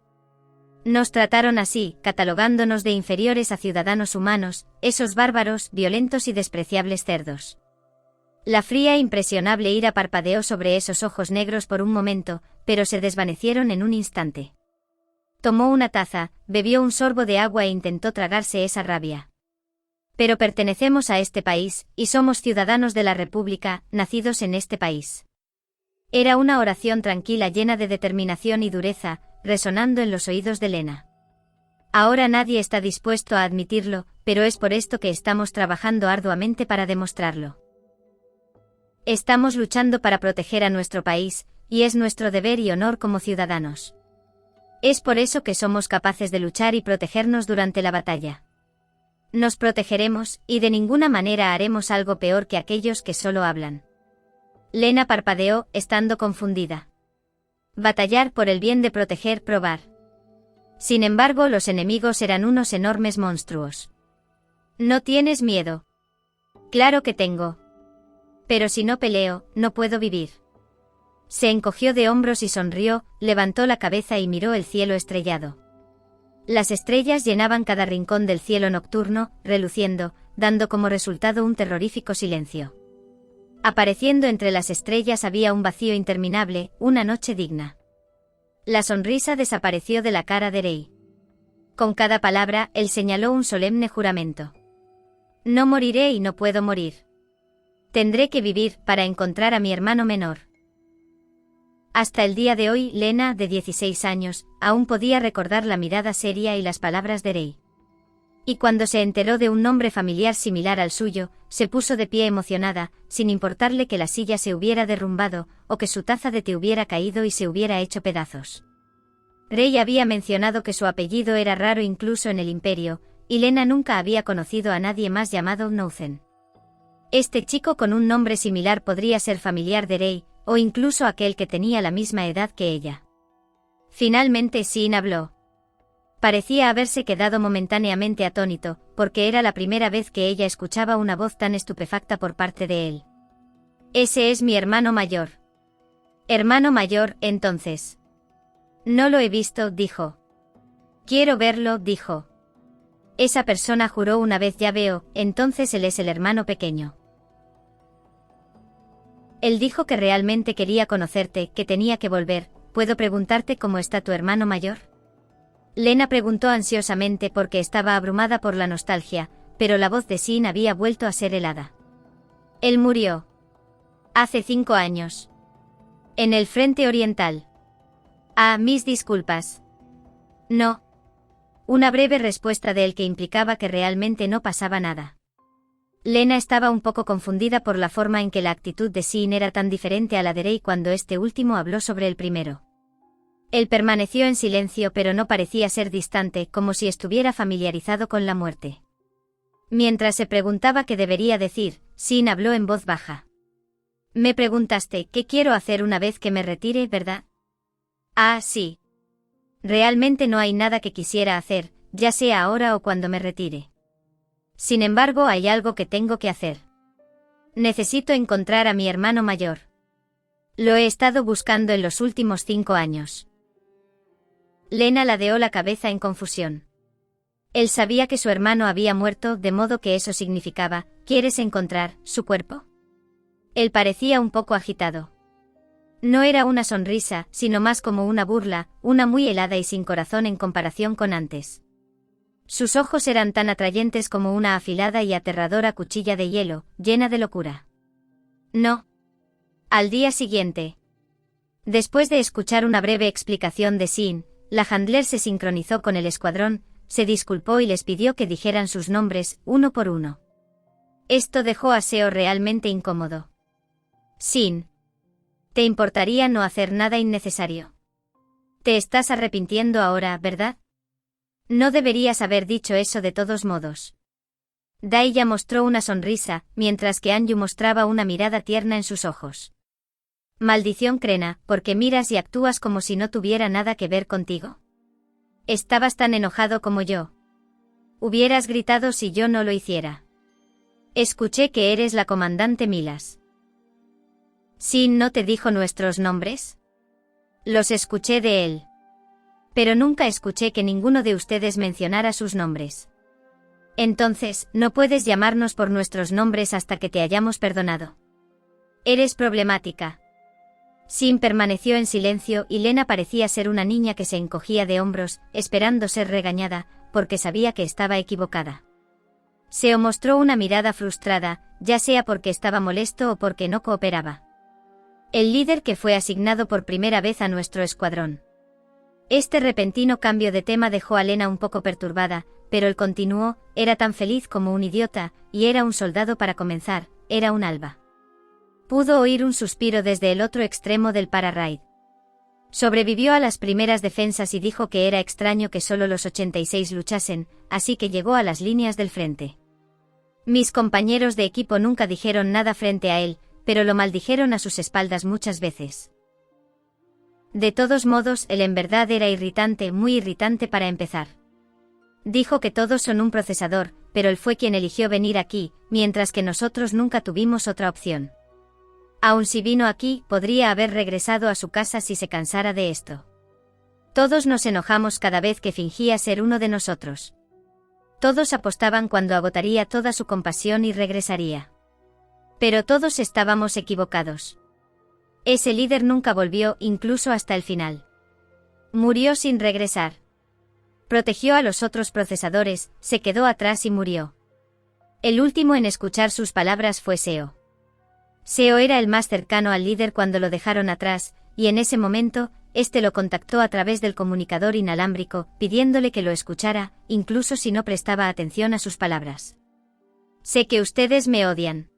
Nos trataron así, catalogándonos de inferiores a ciudadanos humanos, esos bárbaros, violentos y despreciables cerdos. La fría e impresionable ira parpadeó sobre esos ojos negros por un momento, pero se desvanecieron en un instante. Tomó una taza, bebió un sorbo de agua e intentó tragarse esa rabia. Pero pertenecemos a este país, y somos ciudadanos de la República, nacidos en este país. Era una oración tranquila llena de determinación y dureza, resonando en los oídos de Lena. Ahora nadie está dispuesto a admitirlo, pero es por esto que estamos trabajando arduamente para demostrarlo. Estamos luchando para proteger a nuestro país, y es nuestro deber y honor como ciudadanos. Es por eso que somos capaces de luchar y protegernos durante la batalla. Nos protegeremos, y de ninguna manera haremos algo peor que aquellos que solo hablan. Lena parpadeó, estando confundida. Batallar por el bien de proteger, probar. Sin embargo, los enemigos eran unos enormes monstruos. ¿No tienes miedo? Claro que tengo. Pero si no peleo, no puedo vivir. Se encogió de hombros y sonrió, levantó la cabeza y miró el cielo estrellado. Las estrellas llenaban cada rincón del cielo nocturno, reluciendo, dando como resultado un terrorífico silencio. Apareciendo entre las estrellas había un vacío interminable, una noche digna. La sonrisa desapareció de la cara de Rey. Con cada palabra, él señaló un solemne juramento. No moriré y no puedo morir. Tendré que vivir para encontrar a mi hermano menor. Hasta el día de hoy, Lena, de 16 años, aún podía recordar la mirada seria y las palabras de Rey. Y cuando se enteró de un nombre familiar similar al suyo, se puso de pie emocionada, sin importarle que la silla se hubiera derrumbado, o que su taza de té hubiera caído y se hubiera hecho pedazos. Rey había mencionado que su apellido era raro incluso en el Imperio, y Lena nunca había conocido a nadie más llamado Knowzen. Este chico con un nombre similar podría ser familiar de Rey, o incluso aquel que tenía la misma edad que ella. Finalmente Sin habló. Parecía haberse quedado momentáneamente atónito, porque era la primera vez que ella escuchaba una voz tan estupefacta por parte de él. Ese es mi hermano mayor. Hermano mayor, entonces. No lo he visto, dijo. Quiero verlo, dijo. Esa persona juró una vez ya veo, entonces él es el hermano pequeño. Él dijo que realmente quería conocerte, que tenía que volver. ¿Puedo preguntarte cómo está tu hermano mayor? Lena preguntó ansiosamente porque estaba abrumada por la nostalgia, pero la voz de Sin había vuelto a ser helada. Él murió. Hace 5 años. En el frente oriental. Ah, mis disculpas. No. Una breve respuesta de él que implicaba que realmente no pasaba nada. Lena estaba un poco confundida por la forma en que la actitud de Sin era tan diferente a la de Rey cuando este último habló sobre el primero. Él permaneció en silencio pero no parecía ser distante, como si estuviera familiarizado con la muerte. Mientras se preguntaba qué debería decir, Sin habló en voz baja. Me preguntaste qué quiero hacer una vez que me retire, ¿verdad? Ah, sí. Realmente no hay nada que quisiera hacer, ya sea ahora o cuando me retire. Sin embargo, hay algo que tengo que hacer. Necesito encontrar a mi hermano mayor. Lo he estado buscando en los últimos 5 años. Lena ladeó la cabeza en confusión. Él sabía que su hermano había muerto, de modo que eso significaba, ¿quieres encontrar su cuerpo? Él parecía un poco agitado. No era una sonrisa, sino más como una burla, una muy helada y sin corazón en comparación con antes. Sus ojos eran tan atrayentes como una afilada y aterradora cuchilla de hielo, llena de locura. No. Al día siguiente. Después de escuchar una breve explicación de Sin, la Handler se sincronizó con el escuadrón, se disculpó y les pidió que dijeran sus nombres, uno por uno. Esto dejó a Seo realmente incómodo. Sin. ¿Te importaría no hacer nada innecesario? Te estás arrepintiendo ahora, ¿verdad? No deberías haber dicho eso de todos modos. Daiya mostró una sonrisa, mientras que Anju mostraba una mirada tierna en sus ojos. Maldición Crena, porque miras y actúas como si no tuviera nada que ver contigo. Estabas tan enojado como yo. Hubieras gritado si yo no lo hiciera. Escuché que eres la comandante Milas. ¿Sin no te dijo nuestros nombres? Los escuché de él. Pero nunca escuché que ninguno de ustedes mencionara sus nombres. Entonces, no puedes llamarnos por nuestros nombres hasta que te hayamos perdonado. Eres problemática. Sin permaneció en silencio y Lena parecía ser una niña que se encogía de hombros, esperando ser regañada, porque sabía que estaba equivocada. Seo mostró una mirada frustrada, ya sea porque estaba molesto o porque no cooperaba. El líder que fue asignado por primera vez a nuestro escuadrón. Este repentino cambio de tema dejó a Lena un poco perturbada, pero él continuó, era tan feliz como un idiota, y era un soldado para comenzar, era un alba. Pudo oír un suspiro desde el otro extremo del para-raid. Sobrevivió a las primeras defensas y dijo que era extraño que solo los 86 luchasen, así que llegó a las líneas del frente. Mis compañeros de equipo nunca dijeron nada frente a él, pero lo maldijeron a sus espaldas muchas veces. De todos modos, él en verdad era irritante, muy irritante para empezar. Dijo que todos son un procesador, pero él fue quien eligió venir aquí, mientras que nosotros nunca tuvimos otra opción. Aun si vino aquí, podría haber regresado a su casa si se cansara de esto. Todos nos enojamos cada vez que fingía ser uno de nosotros. Todos apostaban cuando agotaría toda su compasión y regresaría. Pero todos estábamos equivocados. Ese líder nunca volvió, incluso hasta el final. Murió sin regresar. Protegió a los otros procesadores, se quedó atrás y murió. El último en escuchar sus palabras fue Seo. Seo era el más cercano al líder cuando lo dejaron atrás, y en ese momento, este lo contactó a través del comunicador inalámbrico, pidiéndole que lo escuchara, incluso si no prestaba atención a sus palabras. Sé que ustedes me odian.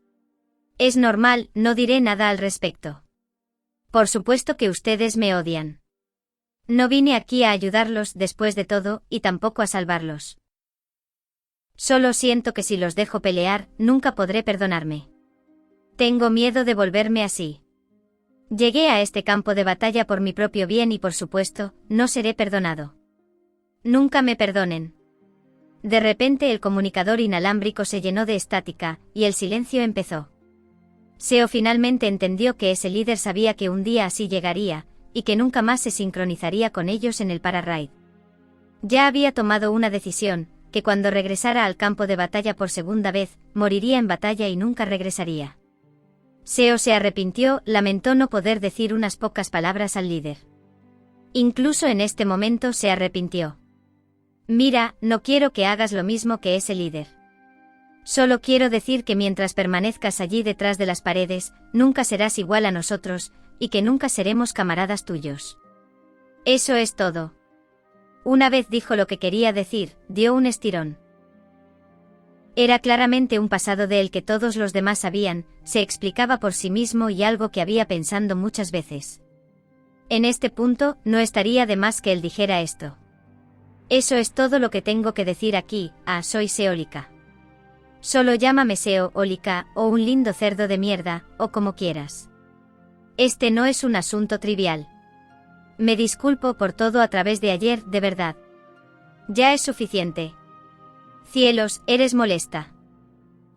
Es normal, no diré nada al respecto. Por supuesto que ustedes me odian. No vine aquí a ayudarlos después de todo, y tampoco a salvarlos. Solo siento que si los dejo pelear, nunca podré perdonarme. Tengo miedo de volverme así. Llegué a este campo de batalla por mi propio bien y por supuesto, no seré perdonado. Nunca me perdonen. De repente el comunicador inalámbrico se llenó de estática, y el silencio empezó. Seo finalmente entendió que ese líder sabía que un día así llegaría, y que nunca más se sincronizaría con ellos en el Para-Raid. Ya había tomado una decisión, que cuando regresara al campo de batalla por segunda vez, moriría en batalla y nunca regresaría. Seo se arrepintió, lamentó no poder decir unas pocas palabras al líder. Incluso en este momento se arrepintió. Mira, no quiero que hagas lo mismo que ese líder. Solo quiero decir que mientras permanezcas allí detrás de las paredes, nunca serás igual a nosotros, y que nunca seremos camaradas tuyos. Eso es todo. Una vez dijo lo que quería decir, dio un estirón. Era claramente un pasado de él que todos los demás sabían, se explicaba por sí mismo y algo que había pensado muchas veces. En este punto, no estaría de más que él dijera esto. Eso es todo lo que tengo que decir aquí, soy Seolika. Solo llámame Seo, Olika, o un lindo cerdo de mierda, o como quieras. Este no es un asunto trivial. Me disculpo por todo a través de ayer, de verdad. Ya es suficiente. Cielos, eres molesta.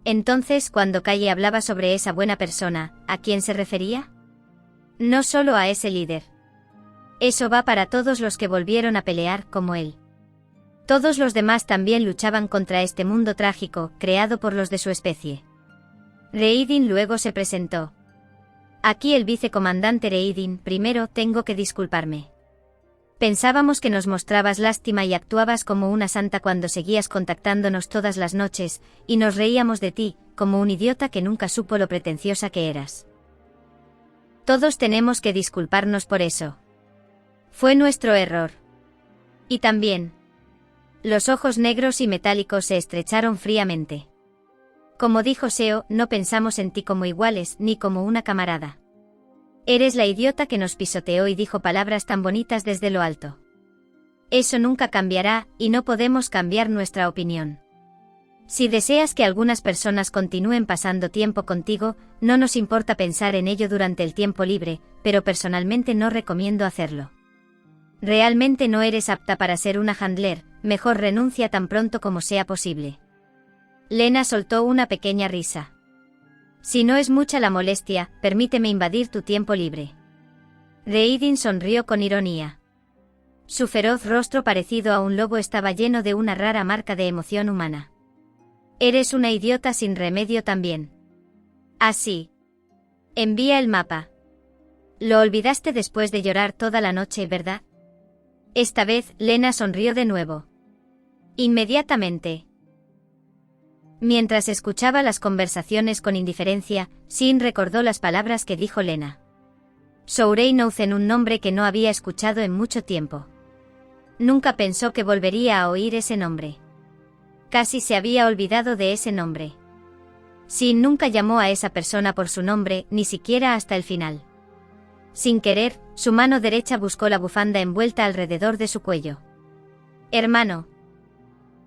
Entonces, cuando Calle hablaba sobre esa buena persona, ¿a quién se refería? No solo a ese líder. Eso va para todos los que volvieron a pelear como él. Todos los demás también luchaban contra este mundo trágico, creado por los de su especie. Reidin luego se presentó. Aquí el vicecomandante Reidin, primero tengo que disculparme. Pensábamos que nos mostrabas lástima y actuabas como una santa cuando seguías contactándonos todas las noches, y nos reíamos de ti, como un idiota que nunca supo lo pretenciosa que eras. Todos tenemos que disculparnos por eso. Fue nuestro error. Y también. Los ojos negros y metálicos se estrecharon fríamente. Como dijo Seo, no pensamos en ti como iguales ni como una camarada. Eres la idiota que nos pisoteó y dijo palabras tan bonitas desde lo alto. Eso nunca cambiará, y no podemos cambiar nuestra opinión. Si deseas que algunas personas continúen pasando tiempo contigo, no nos importa pensar en ello durante el tiempo libre, pero personalmente no recomiendo hacerlo. Realmente no eres apta para ser una handler, mejor renuncia tan pronto como sea posible. Lena soltó una pequeña risa. Si no es mucha la molestia, permíteme invadir tu tiempo libre. Reidin sonrió con ironía. Su feroz rostro parecido a un lobo estaba lleno de una rara marca de emoción humana. Eres una idiota sin remedio también. Así. Envía el mapa. Lo olvidaste después de llorar toda la noche, ¿verdad? Esta vez, Lena sonrió de nuevo. Inmediatamente. Mientras escuchaba las conversaciones con indiferencia, Sin recordó las palabras que dijo Lena. Sourei Nouzen, un nombre que no había escuchado en mucho tiempo. Nunca pensó que volvería a oír ese nombre. Casi se había olvidado de ese nombre. Sin nunca llamó a esa persona por su nombre, ni siquiera hasta el final. Sin querer, su mano derecha buscó la bufanda envuelta alrededor de su cuello. Hermano,